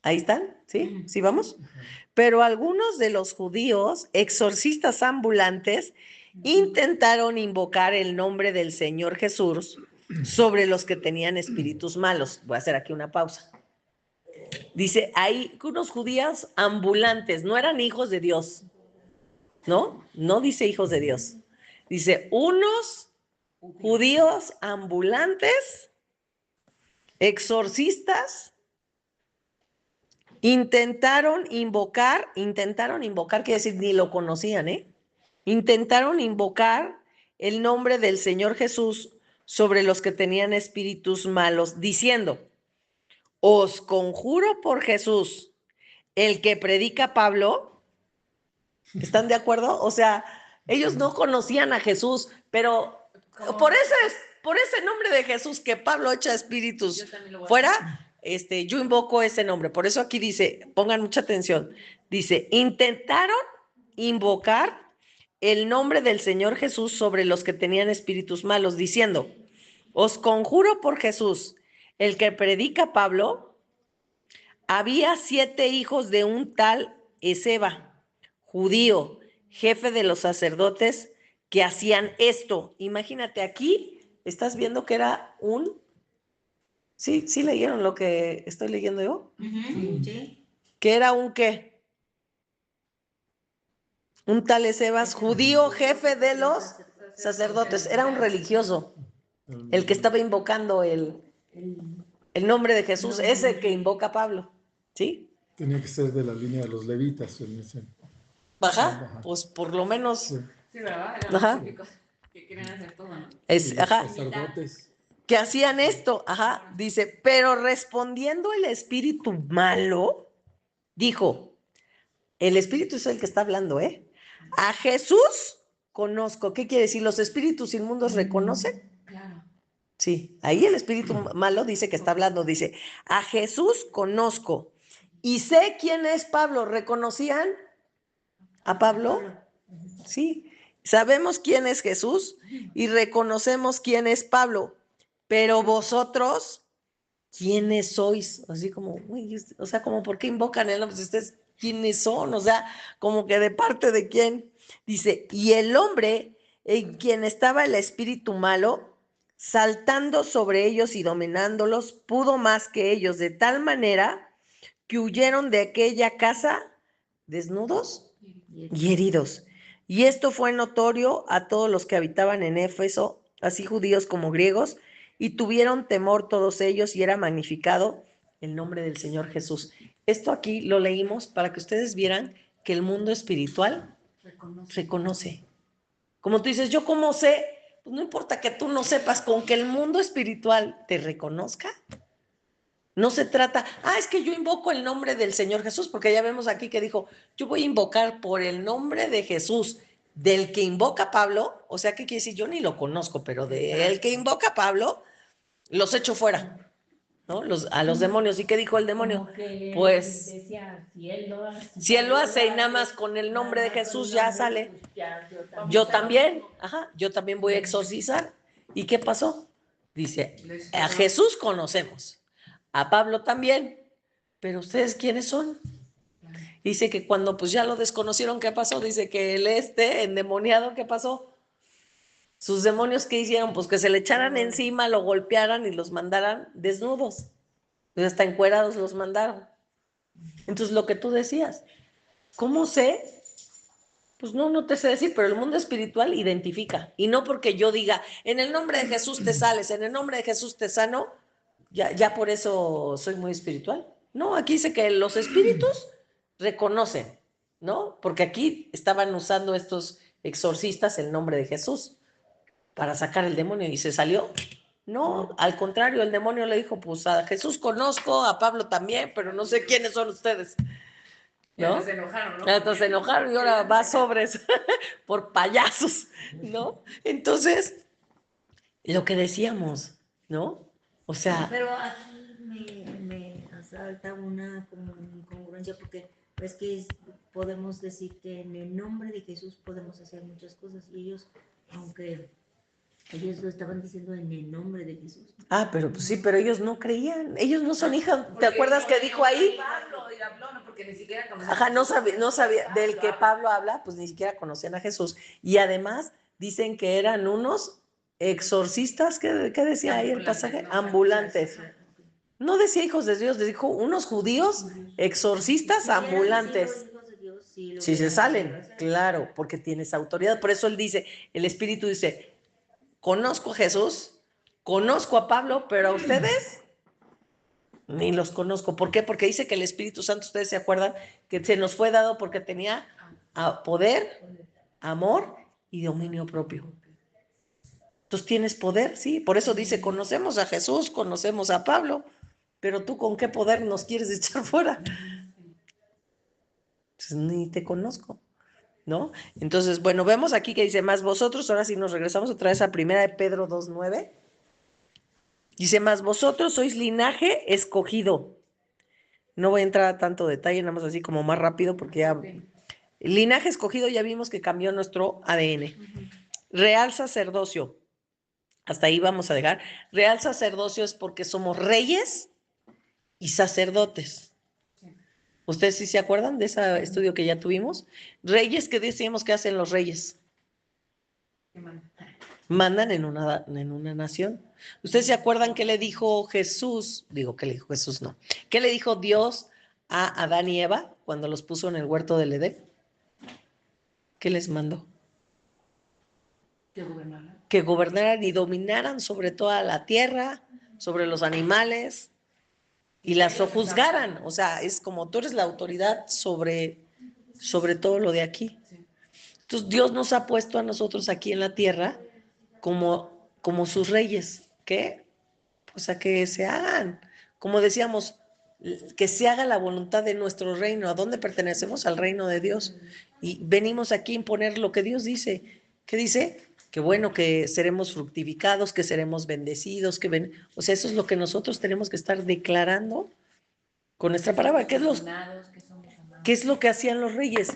ahí están, ¿sí? ¿Sí vamos? Pero algunos de los judíos, exorcistas ambulantes, intentaron invocar el nombre del Señor Jesús sobre los que tenían espíritus malos. Voy a hacer aquí una pausa. Dice, hay unos judíos ambulantes, no eran hijos de Dios, ¿no? No dice hijos de Dios. Dice, unos judíos ambulantes, exorcistas, intentaron invocar, quiere decir, ni lo conocían, ¿eh? Intentaron invocar el nombre del Señor Jesús sobre los que tenían espíritus malos, diciendo, os conjuro por Jesús, el que predica Pablo. ¿Están de acuerdo? O sea, ellos no conocían a Jesús, pero por ese nombre de Jesús que Pablo echa espíritus fuera, yo invoco ese nombre. Por eso aquí dice, pongan mucha atención, dice, intentaron invocar el nombre del Señor Jesús sobre los que tenían espíritus malos, diciendo, os conjuro por Jesús, el que predica Pablo. Había 7 hijos de un tal Esceva, judío, jefe de los sacerdotes, que hacían esto. Imagínate, aquí estás viendo que era un... ¿Sí leyeron lo que estoy leyendo yo? Sí. ¿Que era un qué? Un tal Escevas, judío, jefe de los sacerdotes. Era un religioso, el que estaba invocando el nombre de Jesús, ese que invoca Pablo, ¿sí? Tenía que ser de la línea de los levitas. Ajá, pues por lo menos. Sí. Sí, ¿verdad? Eran Ajá. los típicos que quieren hacer todo, ¿no? Ajá. Sacerdotes. Que hacían esto, ajá, dice, pero respondiendo el espíritu malo, dijo, el espíritu es el que está hablando, ¿eh? A Jesús conozco. ¿Qué quiere decir? ¿Los espíritus inmundos reconocen? Claro. Sí, ahí el espíritu malo dice que está hablando, dice, a Jesús conozco y sé quién es Pablo. ¿Reconocían a Pablo? Sí, sabemos quién es Jesús y reconocemos quién es Pablo, pero vosotros, ¿quiénes sois? Así como, uy, o sea, como, ¿por qué invocan el nombre? Si ustedes, ¿quiénes son? O sea, como que de parte de quién. Dice, y el hombre en quien estaba el espíritu malo, saltando sobre ellos y dominándolos, pudo más que ellos, de tal manera que huyeron de aquella casa desnudos y heridos. Y esto fue notorio a todos los que habitaban en Éfeso, así judíos como griegos, y tuvieron temor todos ellos y era magnificado el nombre del Señor Jesús. Esto aquí lo leímos para que ustedes vieran que el mundo espiritual reconoce. Como tú dices, ¿yo cómo sé? Pues no importa que tú no sepas, con que el mundo espiritual te reconozca. No se trata, es que yo invoco el nombre del Señor Jesús, porque ya vemos aquí que dijo, yo voy a invocar por el nombre de Jesús. del que invoca a Pablo, o sea, ¿qué quiere decir? Yo ni lo conozco, pero del que invoca a Pablo, los echo fuera, ¿no? A los demonios. ¿Y qué dijo el demonio? Como que Pues decía, si él lo hace, si él lo hace y nada más con el nombre de Jesús ya sale. pues ya, Yo también, yo también voy a exorcizar. ¿Y qué pasó? Dice, a Jesús conocemos, a Pablo también, pero ¿ustedes quiénes son? Dice que cuando pues ya lo desconocieron, ¿qué pasó? Dice que el endemoniado, ¿qué pasó? Sus demonios, ¿qué hicieron? Pues que se le echaran encima, lo golpearan y los mandaran desnudos. Entonces hasta encuerados los mandaron. Entonces lo que tú decías, ¿cómo sé? Pues no te sé decir, pero el mundo espiritual identifica. Y no porque yo diga, en el nombre de Jesús te sales, en el nombre de Jesús te sano, ya por eso soy muy espiritual. No, aquí dice que los espíritus reconocen, ¿no? Porque aquí estaban usando estos exorcistas el nombre de Jesús para sacar el demonio y se salió. No, al contrario, el demonio le dijo, pues a Jesús conozco, a Pablo también, pero no sé quiénes son ustedes. ¿No? Se enojaron, ¿no? Entonces se enojaron y ahora va sobres por payasos, ¿no? Entonces, lo que decíamos, ¿no? O sea, Pero aquí me asalta una como incongruencia porque es que podemos decir que en el nombre de Jesús podemos hacer muchas cosas y ellos, aunque ellos lo estaban diciendo en el nombre de Jesús. pero pues sí, pero ellos no creían, ellos no son hijas. ¿Te acuerdas que dijo ahí? Pablo y habló, no, porque ni siquiera Ajá, no sabía, del que Pablo habla, pues ni siquiera conocían a Jesús. Y además dicen que eran unos exorcistas, ¿qué decía ahí el pasaje? Ambulantes. No decía hijos de Dios, dijo unos judíos exorcistas ambulantes. Si se salen, claro, porque tienes autoridad. Por eso él dice, el Espíritu dice, conozco a Jesús, conozco a Pablo, pero a ustedes ni los conozco. ¿Por qué? Porque dice que el Espíritu Santo, ustedes se acuerdan, que se nos fue dado porque tenía poder, amor y dominio propio. Entonces tienes poder, sí. Por eso dice, conocemos a Jesús, conocemos a Pablo, pero tú con qué poder nos quieres echar fuera. Pues ni te conozco, ¿no? Entonces, bueno, vemos aquí que dice, más vosotros, ahora sí nos regresamos otra vez a 1 de Pedro 2:9. Dice, más vosotros sois linaje escogido. No voy a entrar a tanto detalle, nada más así como más rápido, porque ya... El linaje escogido ya vimos que cambió nuestro ADN. Real sacerdocio. Hasta ahí vamos a dejar. Real sacerdocio es porque somos reyes y sacerdotes. ¿Ustedes sí se acuerdan de ese estudio que ya tuvimos? Reyes, ¿qué decíamos que hacen los reyes? Mandan en una nación. ¿Ustedes se acuerdan qué le dijo Jesús? Digo, ¿qué le dijo Jesús? No. ¿Qué le dijo Dios a Adán y Eva cuando los puso en el huerto del Edén? ¿Qué les mandó? Que gobernaran y dominaran sobre toda la tierra, sobre los animales y las sojuzgaran. O sea, es como tú eres la autoridad sobre todo lo de aquí. Entonces Dios nos ha puesto a nosotros aquí en la tierra como sus reyes. ¿Qué? Pues a que se hagan, como decíamos, que se haga la voluntad de nuestro reino. ¿A dónde pertenecemos? Al reino de Dios. Y venimos aquí a imponer lo que Dios dice. ¿Qué dice? Que bueno, que seremos fructificados, que seremos bendecidos, o sea, eso es lo que nosotros tenemos que estar declarando con nuestra palabra. ¿Qué es lo que hacían los reyes?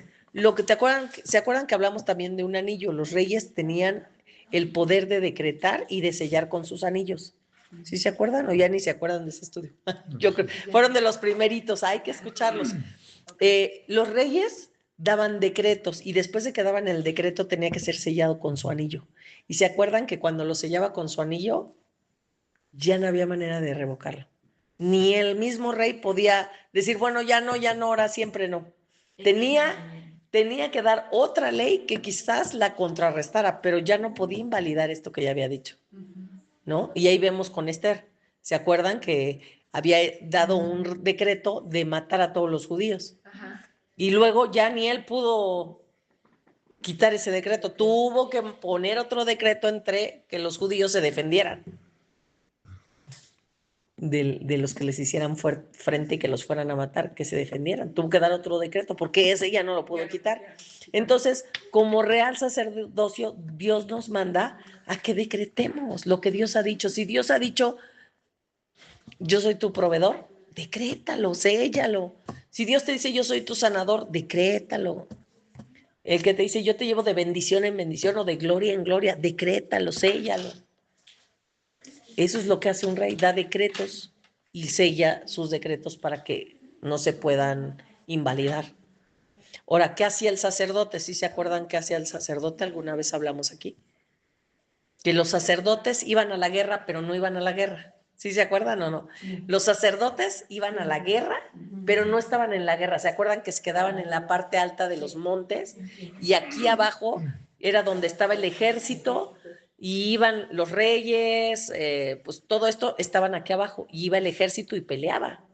¿Se acuerdan que hablamos también de un anillo? Los reyes tenían el poder de decretar y de sellar con sus anillos. ¿Sí se acuerdan o ya ni se acuerdan de ese estudio? Yo creo, fueron de los primeritos, hay que escucharlos. Los reyes daban decretos y después de que daban el decreto tenía que ser sellado con su anillo. ¿Y se acuerdan que cuando lo sellaba con su anillo ya no había manera de revocarlo? Ni el mismo rey podía decir, bueno, ya no, ahora siempre no. Tenía que dar otra ley que quizás la contrarrestara, pero ya no podía invalidar esto que ya había dicho, ¿no? Y ahí vemos con Esther. ¿Se acuerdan que había dado un decreto de matar a todos los judíos? Ajá. Y luego ya ni él pudo quitar ese decreto. Tuvo que poner otro decreto entre que los judíos se defendieran. de los que les hicieran frente y que los fueran a matar, que se defendieran. Tuvo que dar otro decreto porque ese ya no lo pudo quitar. Entonces, como real sacerdocio, Dios nos manda a que decretemos lo que Dios ha dicho. Si Dios ha dicho, yo soy tu proveedor, decrétalo, séllalo. Si Dios te dice, yo soy tu sanador, decrétalo. El que te dice, yo te llevo de bendición en bendición o de gloria en gloria, decrétalo, séllalo. Eso es lo que hace un rey, da decretos y sella sus decretos para que no se puedan invalidar. Ahora, ¿qué hacía el sacerdote? ¿Sí se acuerdan qué hacía el sacerdote? Alguna vez hablamos aquí. Que los sacerdotes iban a la guerra, pero no iban a la guerra. ¿Sí se acuerdan o no? Los sacerdotes iban a la guerra, pero no estaban en la guerra. ¿Se acuerdan que se quedaban en la parte alta de los montes? Y aquí abajo era donde estaba el ejército y iban los reyes, pues todo esto estaban aquí abajo y iba el ejército y peleaba.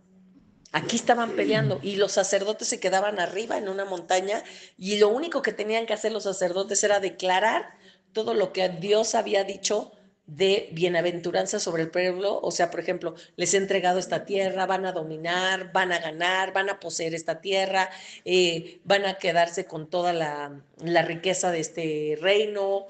Aquí estaban peleando y los sacerdotes se quedaban arriba en una montaña y lo único que tenían que hacer los sacerdotes era declarar todo lo que Dios había dicho de bienaventuranza sobre el pueblo. O sea, por ejemplo, les he entregado esta tierra, van a dominar, van a ganar, van a poseer esta tierra, van a quedarse con toda la riqueza de este reino.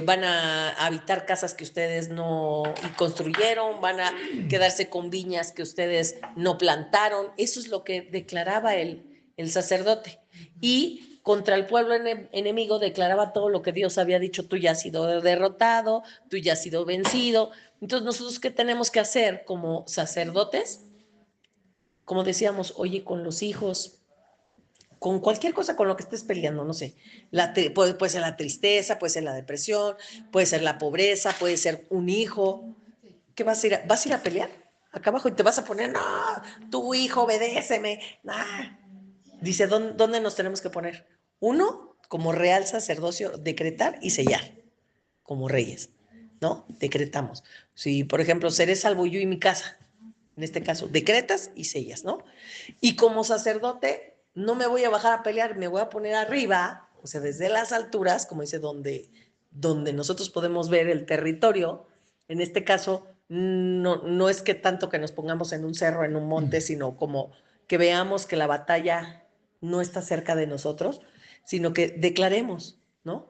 Van a habitar casas que ustedes no construyeron, van a quedarse con viñas que ustedes no plantaron. Eso es lo que declaraba el sacerdote. Y contra el pueblo enemigo declaraba todo lo que Dios había dicho, tú ya has sido derrotado, tú ya has sido vencido. Entonces, ¿nosotros qué tenemos que hacer como sacerdotes? Como decíamos, oye, con los hijos, con cualquier cosa con lo que estés peleando, no sé, puede ser la tristeza, puede ser la depresión, puede ser la pobreza, puede ser un hijo. ¿Qué vas a ir a pelear? Acá abajo y te vas a poner, no, tu hijo, obedéceme. Nah. Dice, ¿dónde nos tenemos que poner? Uno, como real sacerdocio, decretar y sellar, como reyes, ¿no? Decretamos. Si, por ejemplo, seré salvo yo y mi casa, en este caso, decretas y sellas, ¿no? Y como sacerdote, no me voy a bajar a pelear, me voy a poner arriba, o sea, desde las alturas, como dice, donde nosotros podemos ver el territorio. En este caso, no es que tanto que nos pongamos en un cerro, en un monte, sino como que veamos que la batalla no está cerca de nosotros, sino que declaremos, ¿no?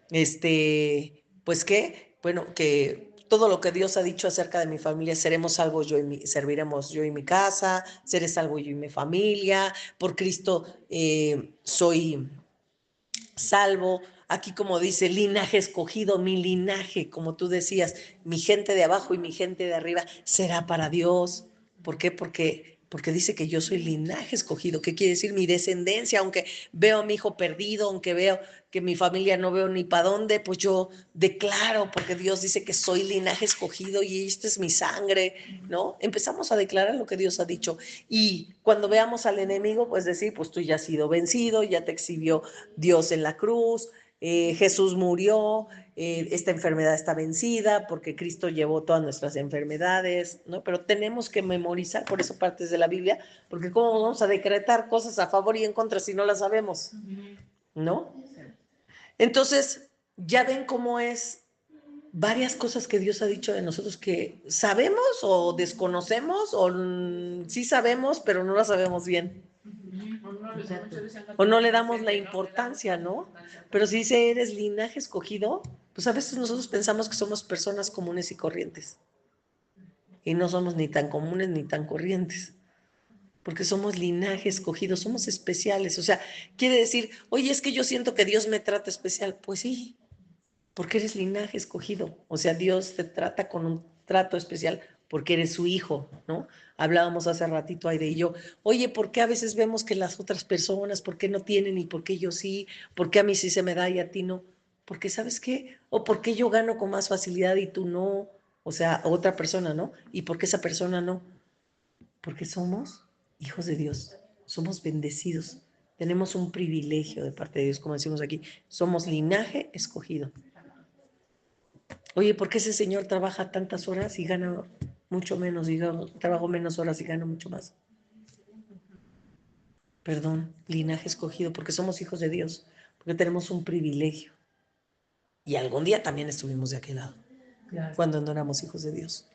Pues que, bueno, que todo lo que Dios ha dicho acerca de mi familia, seremos salvos serviremos yo y mi casa, seré salvo yo y mi familia, por Cristo soy salvo. Aquí como dice, linaje escogido, mi linaje, como tú decías, mi gente de abajo y mi gente de arriba será para Dios. ¿Por qué? Porque dice que yo soy linaje escogido. ¿Qué quiere decir? Mi descendencia, aunque veo a mi hijo perdido, aunque veo que mi familia no veo ni para dónde, pues yo declaro, porque Dios dice que soy linaje escogido y esta es mi sangre, ¿no? Empezamos a declarar lo que Dios ha dicho. Y cuando veamos al enemigo, pues decir, pues tú ya has sido vencido, ya te exhibió Dios en la cruz, Jesús murió, esta enfermedad está vencida porque Cristo llevó todas nuestras enfermedades, ¿no? Pero tenemos que memorizar, por eso partes de la Biblia, porque ¿cómo vamos a decretar cosas a favor y en contra si no las sabemos? ¿No? Entonces, ya ven cómo es varias cosas que Dios ha dicho de nosotros que sabemos o desconocemos o sí sabemos, pero no las sabemos bien. O no le damos la importancia, ¿no? Pero si dice eres linaje escogido, pues a veces nosotros pensamos que somos personas comunes y corrientes. Y no somos ni tan comunes ni tan corrientes. Porque somos linaje escogido, somos especiales. O sea, quiere decir, oye, es que yo siento que Dios me trata especial. Pues sí, porque eres linaje escogido. O sea, Dios te trata con un trato especial porque eres su hijo, ¿no? Hablábamos hace ratito, Aide y yo, oye, ¿por qué a veces vemos que las otras personas, por qué no tienen y por qué yo sí? ¿Por qué a mí sí se me da y a ti no? Porque, ¿sabes qué? O por qué yo gano con más facilidad y tú no, o sea, otra persona, ¿no? ¿Y por qué esa persona no? Porque somos hijos de Dios, somos bendecidos, tenemos un privilegio de parte de Dios, como decimos aquí, somos linaje escogido. Oye, ¿por qué ese señor trabaja tantas horas y gana mucho menos? Digamos, trabajo menos horas y gana mucho más. Perdón, linaje escogido, porque somos hijos de Dios, porque tenemos un privilegio. Y algún día también estuvimos de aquel lado, claro, cuando no éramos hijos de Dios.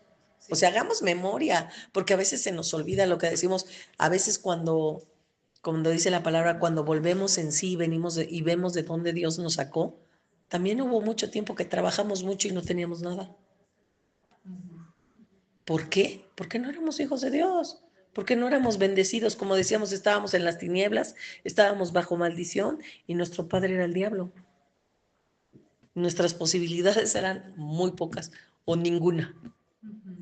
O sea, hagamos memoria, porque a veces se nos olvida lo que decimos. A veces cuando dice la palabra, cuando volvemos en sí y vemos de dónde Dios nos sacó, también hubo mucho tiempo que trabajamos mucho y no teníamos nada. ¿Por qué? Porque no éramos hijos de Dios, porque no éramos bendecidos. Como decíamos, estábamos en las tinieblas, estábamos bajo maldición y nuestro padre era el diablo. Nuestras posibilidades eran muy pocas o ninguna,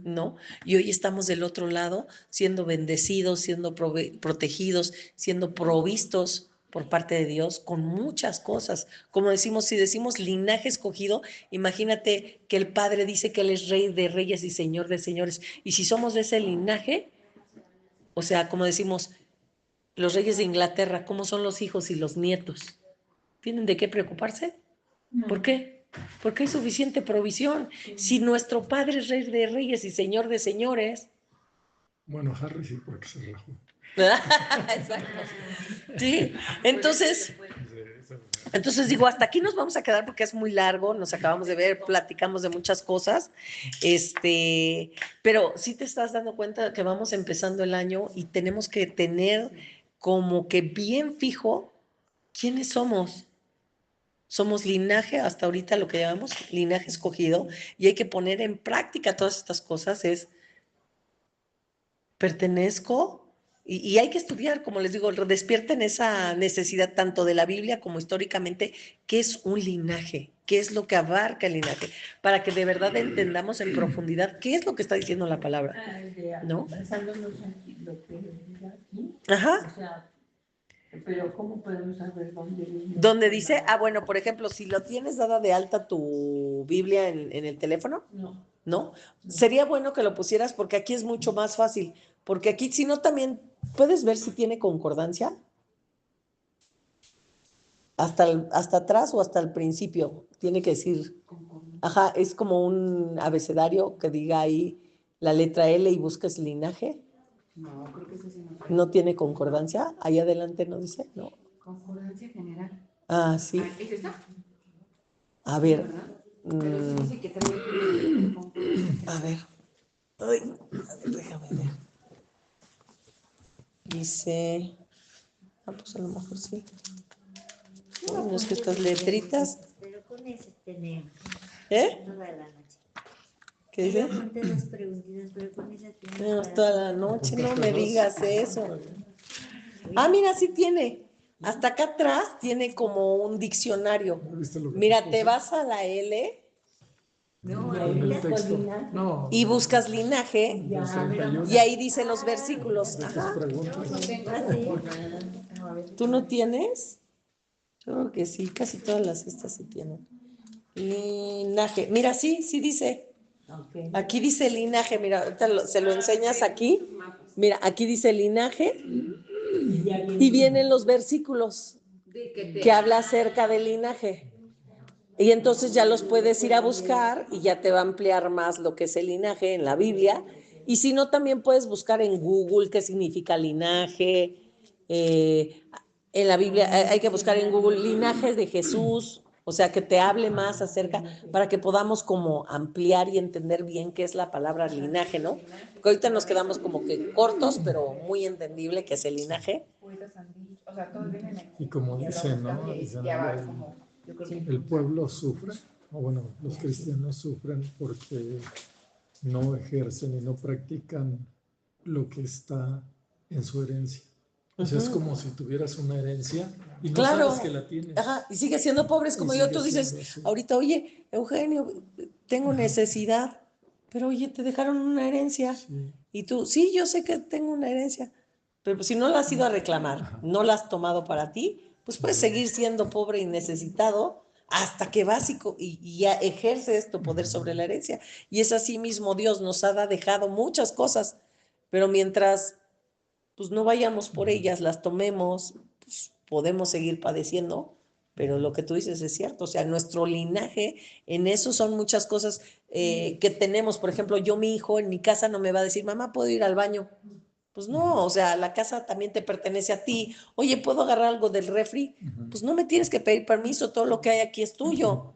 ¿no? Y hoy estamos del otro lado, siendo bendecidos, siendo protegidos, siendo provistos por parte de Dios con muchas cosas. Como decimos, si decimos linaje escogido, imagínate que el Padre dice que Él es Rey de reyes y Señor de señores. Y si somos de ese linaje, o sea, como decimos, los reyes de Inglaterra, ¿cómo son los hijos y los nietos? ¿Tienen de qué preocuparse? ¿Por qué? Porque hay suficiente provisión. Si nuestro Padre es Rey de reyes y Señor de señores. Bueno, Harry sí, porque se rajó. Exacto. Sí, entonces digo, hasta aquí nos vamos a quedar porque es muy largo, nos acabamos de ver, platicamos de muchas cosas, pero sí te estás dando cuenta que vamos empezando el año y tenemos que tener como que bien fijo quiénes somos. Somos linaje, hasta ahorita lo que llamamos linaje escogido, y hay que poner en práctica todas estas cosas, pertenezco, y hay que estudiar, como les digo, despierten esa necesidad tanto de la Biblia como históricamente, qué es un linaje, qué es lo que abarca el linaje, para que de verdad entendamos en profundidad qué es lo que está diciendo la palabra, ¿no? Basándonos en lo que dice aquí. Ajá. O sea, pero ¿cómo podemos saber dónde viene? Donde dice, bueno, por ejemplo, si lo tienes dada de alta tu Biblia en el teléfono, ¿no? Sería bueno que lo pusieras porque aquí es mucho más fácil, porque aquí si no también puedes ver si tiene concordancia hasta atrás o hasta el principio, tiene que decir, ajá, es como un abecedario que diga ahí la letra L y busques linaje. No, creo que eso sí no. ¿No tiene concordancia? Ahí adelante no dice, ¿no? Concordancia general. Ah, sí. ¿Es esta? A ver. Pero sí dice que también A ver. Ay, déjame ver. Dice. Pues a lo mejor sí. No, es que estas letritas. Pero con ese tenemos. ¿Eh? Toda la noche. ¿Qué dice? Ponte dos preguntitas, pero con esa tenemos. Tenemos toda la noche, no me digas eso. Ah, mira, sí tiene. Hasta acá atrás tiene como un diccionario. Mira, te vas a la L. No, En el texto. No. Y buscas linaje. Y ahí dice los versículos. Ajá. ¿Tú no tienes? Yo creo que sí, casi todas las estas sí tienen. Linaje. Mira, sí dice. Aquí dice linaje. Mira, ahorita se lo enseñas aquí. Mira, aquí dice linaje. Y vienen los versículos que habla acerca del linaje. Y entonces ya los puedes ir a buscar y ya te va a ampliar más lo que es el linaje en la Biblia. Y si no, también puedes buscar en Google qué significa linaje. En la Biblia hay que buscar en Google linaje de Jesús, o sea, que te hable más acerca, para que podamos como ampliar y entender bien qué es la palabra linaje, ¿no? Porque ahorita nos quedamos como que cortos, pero muy entendible qué es el linaje. O sea, todos vienen aquí. Y como dicen, ¿no? Dicen, el pueblo sufre, o bueno, los cristianos sufren porque no ejercen y no practican lo que está en su herencia. O sea, es como si tuvieras una herencia y no sabes que la tienes. Ajá, y sigues siendo pobres como yo. Tú dices, ahorita, oye, Eugenio, tengo necesidad, pero oye, te dejaron una herencia. Sí. Y tú, sí, yo sé que tengo una herencia, pero pues, si no la has ido a reclamar, no la has tomado para ti, pues puedes seguir siendo pobre y necesitado hasta que vas y ya ejerces tu poder sobre la herencia. Y es así mismo Dios nos ha dejado muchas cosas, pero mientras pues no vayamos por ellas, las tomemos, pues podemos seguir padeciendo, pero lo que tú dices es cierto, o sea, nuestro linaje, en eso son muchas cosas que tenemos. Por ejemplo, mi hijo en mi casa no me va a decir, mamá, ¿puedo ir al baño? Pues no, o sea, la casa también te pertenece a ti. Oye, ¿puedo agarrar algo del refri? Pues no me tienes que pedir permiso, todo lo que hay aquí es tuyo.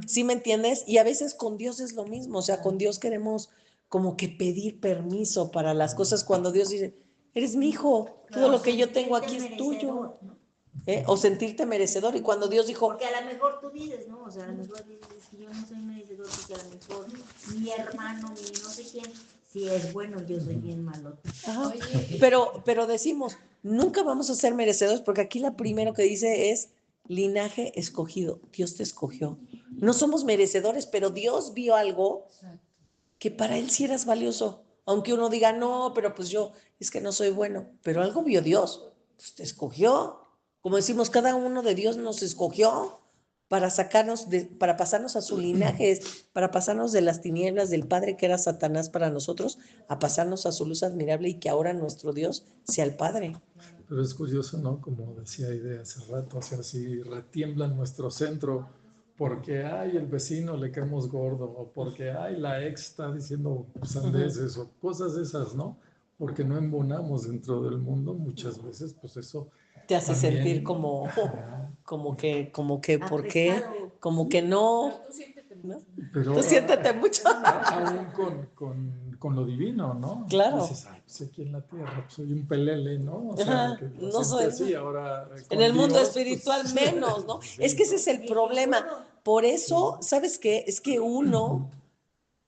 ¿Sí me entiendes? Y a veces con Dios es lo mismo, o sea, con Dios queremos como que pedir permiso para las cosas cuando Dios dice, eres mi hijo, todo lo que yo tengo aquí es tuyo. O sentirte merecedor. Y cuando Dios dijo, porque a lo mejor tú dices, ¿no? O sea, a lo mejor dices que yo no soy merecedor, porque a lo mejor mi hermano, mi no sé quién, si es bueno, yo soy bien malo. pero decimos, nunca vamos a ser merecedores, porque aquí la primero que dice es linaje escogido. Dios te escogió. No somos merecedores, pero Dios vio algo que para él sí eras valioso. Aunque uno diga, no, pero pues yo es que no soy bueno, pero algo vio Dios, pues te escogió. Como decimos, cada uno de Dios nos escogió para sacarnos, para pasarnos a su linaje, para pasarnos de las tinieblas del Padre que era Satanás para nosotros, a pasarnos a su luz admirable y que ahora nuestro Dios sea el Padre. Pero es curioso, ¿no? Como decía Aide hace rato, o sea, si retiembla nuestro centro porque, ay, el vecino le caemos gordo, o porque, ay, la ex está diciendo sandeces, o cosas esas, ¿no? Porque no embonamos dentro del mundo, muchas veces, pues eso te hace también, sentir como ¿por qué? Como que no. ¿No? Pero Tú siéntete mucho. Aún con lo divino, ¿no? Claro. Dices, ay, pues aquí en la tierra pues, soy un pelele, ¿no? O sea, que lo no soy así, ahora en el mundo Dios, espiritual pues, menos, ¿no? sí, Es que ese es el problema. Por eso, ¿sabes qué? Es que uno,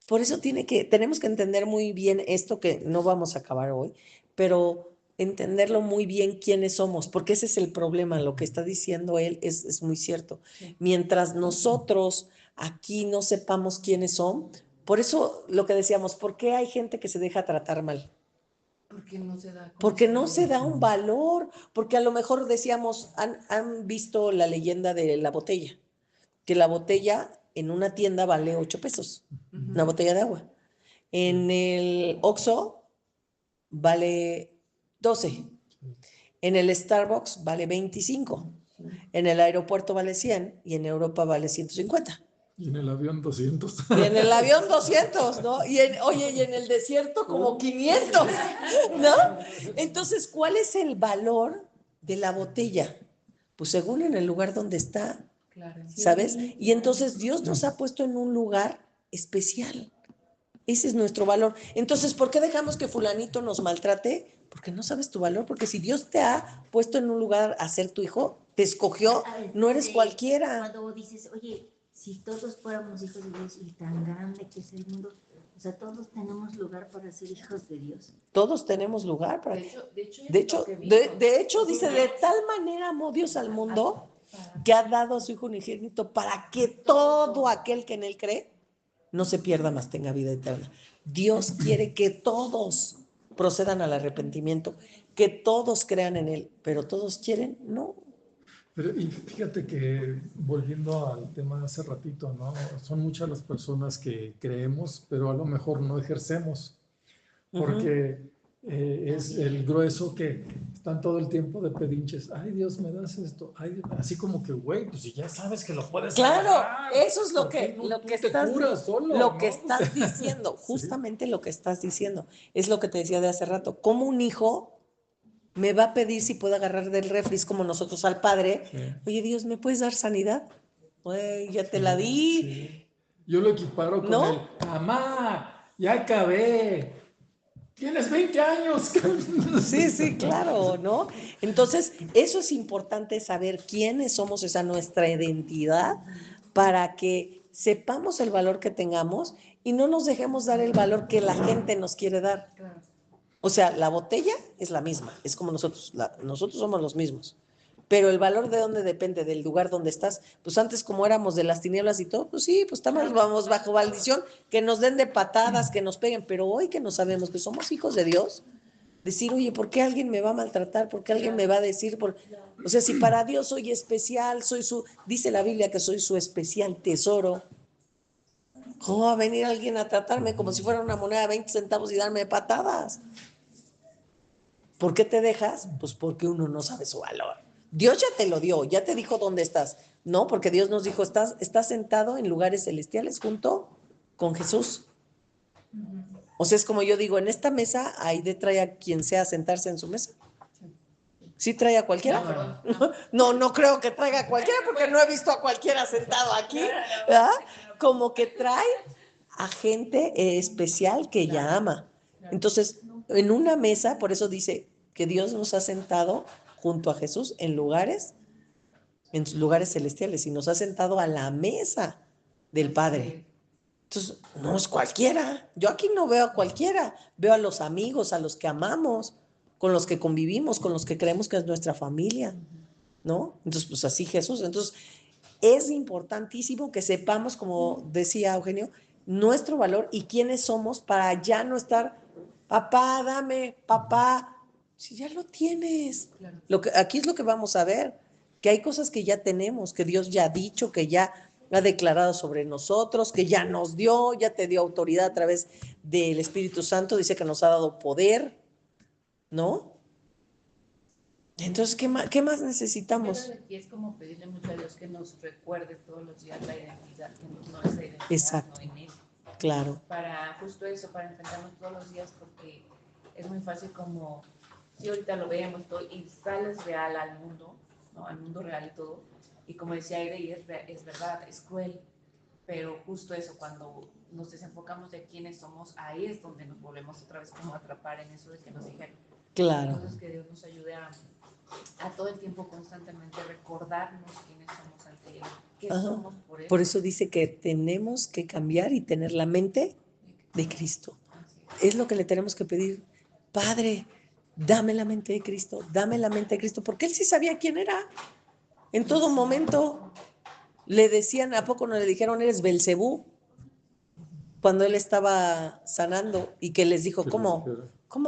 por eso tenemos que entender muy bien esto que no vamos a acabar hoy, pero entenderlo muy bien quiénes somos, porque ese es el problema. Lo que está diciendo él es muy cierto. Mientras nosotros aquí no sepamos quiénes son, por eso lo que decíamos, ¿por qué hay gente que se deja tratar mal? Porque no se da un valor, porque a lo mejor decíamos, han visto la leyenda de la botella, que la botella en una tienda vale 8 pesos, una botella de agua. En el Oxxo vale 12. En el Starbucks vale 25. En el aeropuerto vale 100 y en Europa vale 150. Y en el avión 200. Y en el avión 200, ¿no? Y en el desierto como 500, ¿no? Entonces, ¿cuál es el valor de la botella? Pues según en el lugar donde está, ¿sabes? Y entonces Dios nos ha puesto en un lugar especial. Ese es nuestro valor. Entonces, ¿por qué dejamos que fulanito nos maltrate? Porque no sabes tu valor, porque si Dios te ha puesto en un lugar a ser tu hijo, te escogió, no eres cualquiera. Cuando dices, oye, si todos fuéramos hijos de Dios y tan grande que es el mundo, o sea, todos tenemos lugar para ser hijos de Dios. Todos tenemos lugar para. De hecho, dice, de tal manera amó Dios al mundo que ha dado a su Hijo unigénito para que todo aquel que en él cree no se pierda, más tenga vida eterna. Dios quiere que todos procedan al arrepentimiento, que todos crean en él, pero todos quieren, no. Pero, y fíjate que volviendo al tema de hace ratito, ¿no? Son muchas las personas que creemos, pero a lo mejor no ejercemos, porque es el grueso que están todo el tiempo de pedinches. Ay, Dios, me das esto. Ay, así como que, güey, pues si ya sabes que lo puedes Claro, trabajar, eso es lo ¿por que, qué no lo tú que te estás, curas solo, lo ¿no? que estás diciendo, justamente lo que estás diciendo, es lo que te decía de hace rato. ¿Cómo un hijo me va a pedir si puedo agarrar del refri como nosotros al padre? Sí. Oye, Dios, ¿me puedes dar sanidad? Güey, ya te la di. Sí. Yo lo equiparo con ¿No? el, mamá, ya acabé. Tienes 20 años. Sí, claro, ¿no? Entonces, eso es importante saber quiénes somos, esa nuestra identidad, para que sepamos el valor que tengamos y no nos dejemos dar el valor que la gente nos quiere dar. O sea, la botella es la misma, es como nosotros, nosotros somos los mismos. Pero el valor de dónde depende, del lugar donde estás. Pues antes, como éramos de las tinieblas y todo, pues sí, pues estamos, vamos bajo maldición, que nos den de patadas, que nos peguen. Pero hoy que no sabemos que somos hijos de Dios, decir, oye, ¿por qué alguien me va a maltratar? ¿Por qué alguien me va a decir? O sea, si para Dios soy especial, dice la Biblia que soy su especial tesoro. ¿Cómo va a venir alguien a tratarme como si fuera una moneda de 20 centavos y darme patadas? ¿Por qué te dejas? Pues porque uno no sabe su valor. Dios ya te lo dio, ya te dijo dónde estás. No, porque Dios nos dijo, estás sentado en lugares celestiales junto con Jesús. O sea, es como yo digo, en esta mesa, Aide trae a quien sea a sentarse en su mesa. ¿Sí trae a cualquiera? No creo que traiga a cualquiera porque no he visto a cualquiera sentado aquí, ¿verdad? Como que trae a gente especial que ella ama. Claro. Entonces, en una mesa, por eso dice que Dios nos ha sentado junto a Jesús en lugares celestiales y nos ha sentado a la mesa del Padre. Entonces, no es cualquiera. Yo aquí no veo a cualquiera. Veo a los amigos, a los que amamos, con los que convivimos, con los que creemos que es nuestra familia, ¿no? Entonces, pues así Jesús. Entonces, es importantísimo que sepamos, como decía Eugenio, nuestro valor y quiénes somos para ya no estar, papá, dame, papá, si ya lo tienes. Claro. Aquí es lo que vamos a ver, que hay cosas que ya tenemos, que Dios ya ha dicho, que ya ha declarado sobre nosotros, que ya nos dio, ya te dio autoridad a través del Espíritu Santo, dice que nos ha dado poder, ¿no? Entonces, ¿qué más necesitamos? Yo creo que aquí es como pedirle mucho a Dios que nos recuerde todos los días la identidad, que no es la identidad, Exacto. no en Él. Claro. Para justo eso, para enfrentarnos todos los días, porque es muy fácil como, si ahorita lo vemos todo y sales real al mundo, ¿no? Al mundo real y todo, y como decía Aire, y es verdad, es cruel, pero justo eso, cuando nos desenfocamos de quiénes somos, ahí es donde nos volvemos otra vez como a atrapar en eso de que nos dijeron. Claro. Entonces que Dios nos ayude a todo el tiempo constantemente recordarnos quiénes somos ante Él, qué Ajá. somos por Él. Por eso dice que tenemos que cambiar y tener la mente de Cristo. Es lo que le tenemos que pedir. Padre, dame la mente de Cristo, dame la mente de Cristo, porque Él sí sabía quién era. En todo momento le decían, ¿a poco no le dijeron, eres Belcebú? Cuando Él estaba sanando y que les dijo, ¿cómo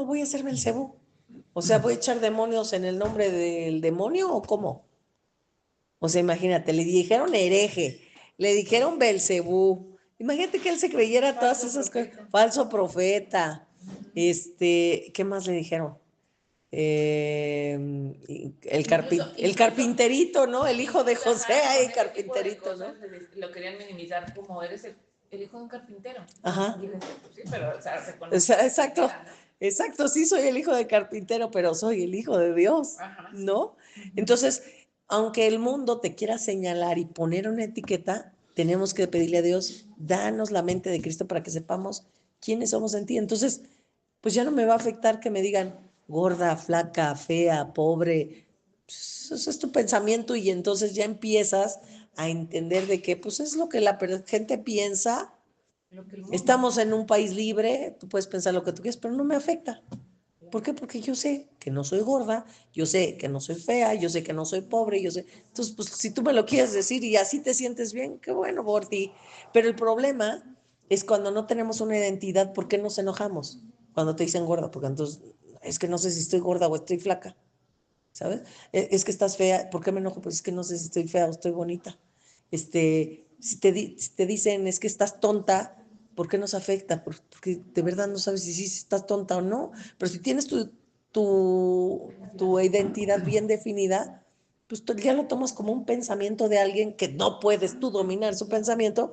voy a ser Belcebú? O sea, ¿voy a echar demonios en el nombre del demonio o cómo? O sea, imagínate, le dijeron hereje, le dijeron Belcebú. Imagínate que él se creyera todas esas cosas. Falso profeta. ¿Qué más le dijeron? El carpinterito, ¿no? El hijo de José, ahí, carpinterito, ¿no? Lo querían minimizar como eres el hijo de un carpintero. Ajá. Y dices, pues sí, pero o sea, reconoce. Exacto. Exacto, sí soy el hijo de carpintero, pero soy el hijo de Dios, Ajá, ¿no? Entonces, aunque el mundo te quiera señalar y poner una etiqueta, tenemos que pedirle a Dios, danos la mente de Cristo para que sepamos quiénes somos en ti. Entonces, pues ya no me va a afectar que me digan gorda, flaca, fea, pobre. Pues, eso es tu pensamiento y entonces ya empiezas a entender de que pues es lo que la gente piensa. Estamos en un país libre, tú puedes pensar lo que tú quieras, pero no me afecta. ¿Por qué? Porque yo sé que no soy gorda, yo sé que no soy fea, yo sé que no soy pobre, yo sé. Entonces, pues si tú me lo quieres decir y así te sientes bien, qué bueno por ti. Pero el problema es cuando no tenemos una identidad, ¿por qué nos enojamos? Cuando te dicen gorda, porque entonces es que no sé si estoy gorda o estoy flaca, ¿sabes? Es que estás fea, ¿por qué me enojo? Pues es que no sé si estoy fea o estoy bonita. Si te dicen es que estás tonta, ¿por qué nos afecta? Porque de verdad no sabes si estás tonta o no. Pero si tienes tu identidad bien definida, pues ya lo tomas como un pensamiento de alguien que no puedes tú dominar su pensamiento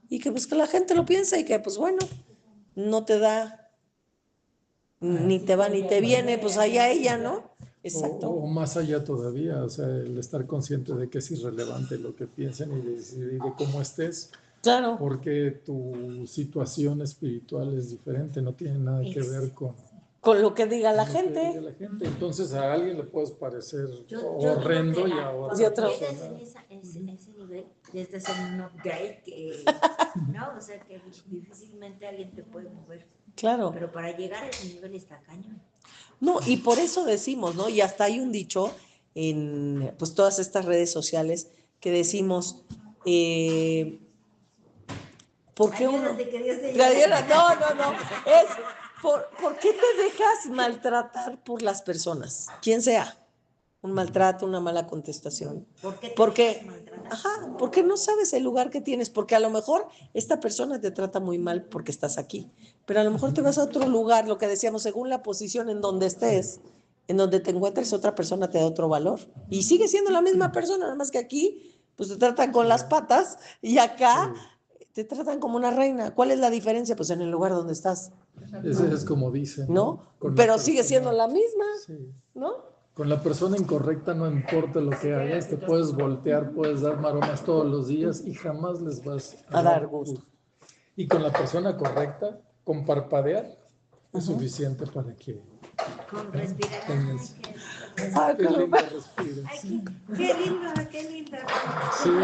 y que pues que la gente lo piensa y que pues bueno, no te da, ni te va ni te viene, pues allá ella, ¿no? Exacto. O más allá todavía, o sea, el estar consciente de que es irrelevante lo que piensen y de cómo estés. Claro. Porque tu situación espiritual es diferente, no tiene nada que ver con lo que diga la gente. Entonces a alguien le puedes parecer horrendo y a otra persona. En ese nivel, desde ese un upgrade que, ¿no? O sea, que difícilmente alguien te puede mover. Claro. Pero para llegar a ese nivel está cañón. No, y por eso decimos, ¿no? Y hasta hay un dicho en pues todas estas redes sociales que decimos, ¿por qué uno? Ayúdate, que Dios te No, es ¿por qué te dejas maltratar por las personas? Quien sea, un maltrato, una mala contestación. ¿Por qué? Ajá, porque no sabes el lugar que tienes, porque a lo mejor esta persona te trata muy mal porque estás aquí, pero a lo mejor te vas a otro lugar, lo que decíamos, según la posición en donde estés, en donde te encuentres, otra persona te da otro valor. Y sigue siendo la misma persona, nada más que aquí, pues te tratan con las patas y acá te tratan como una reina. ¿Cuál es la diferencia? Pues en el lugar donde estás. Ese es como dicen. ¿No? Pero sigue siendo la misma, ¿no? Con la persona incorrecta no importa lo que hagas, te puedes voltear, puedes dar maromas todos los días y jamás les vas a dar gusto. Y con la persona correcta, con parpadear, es Ujú. suficiente para que Con respirar. tengas Ay, qué pero- lindo respiro. Ay, qué lindo, qué lindo. Sí.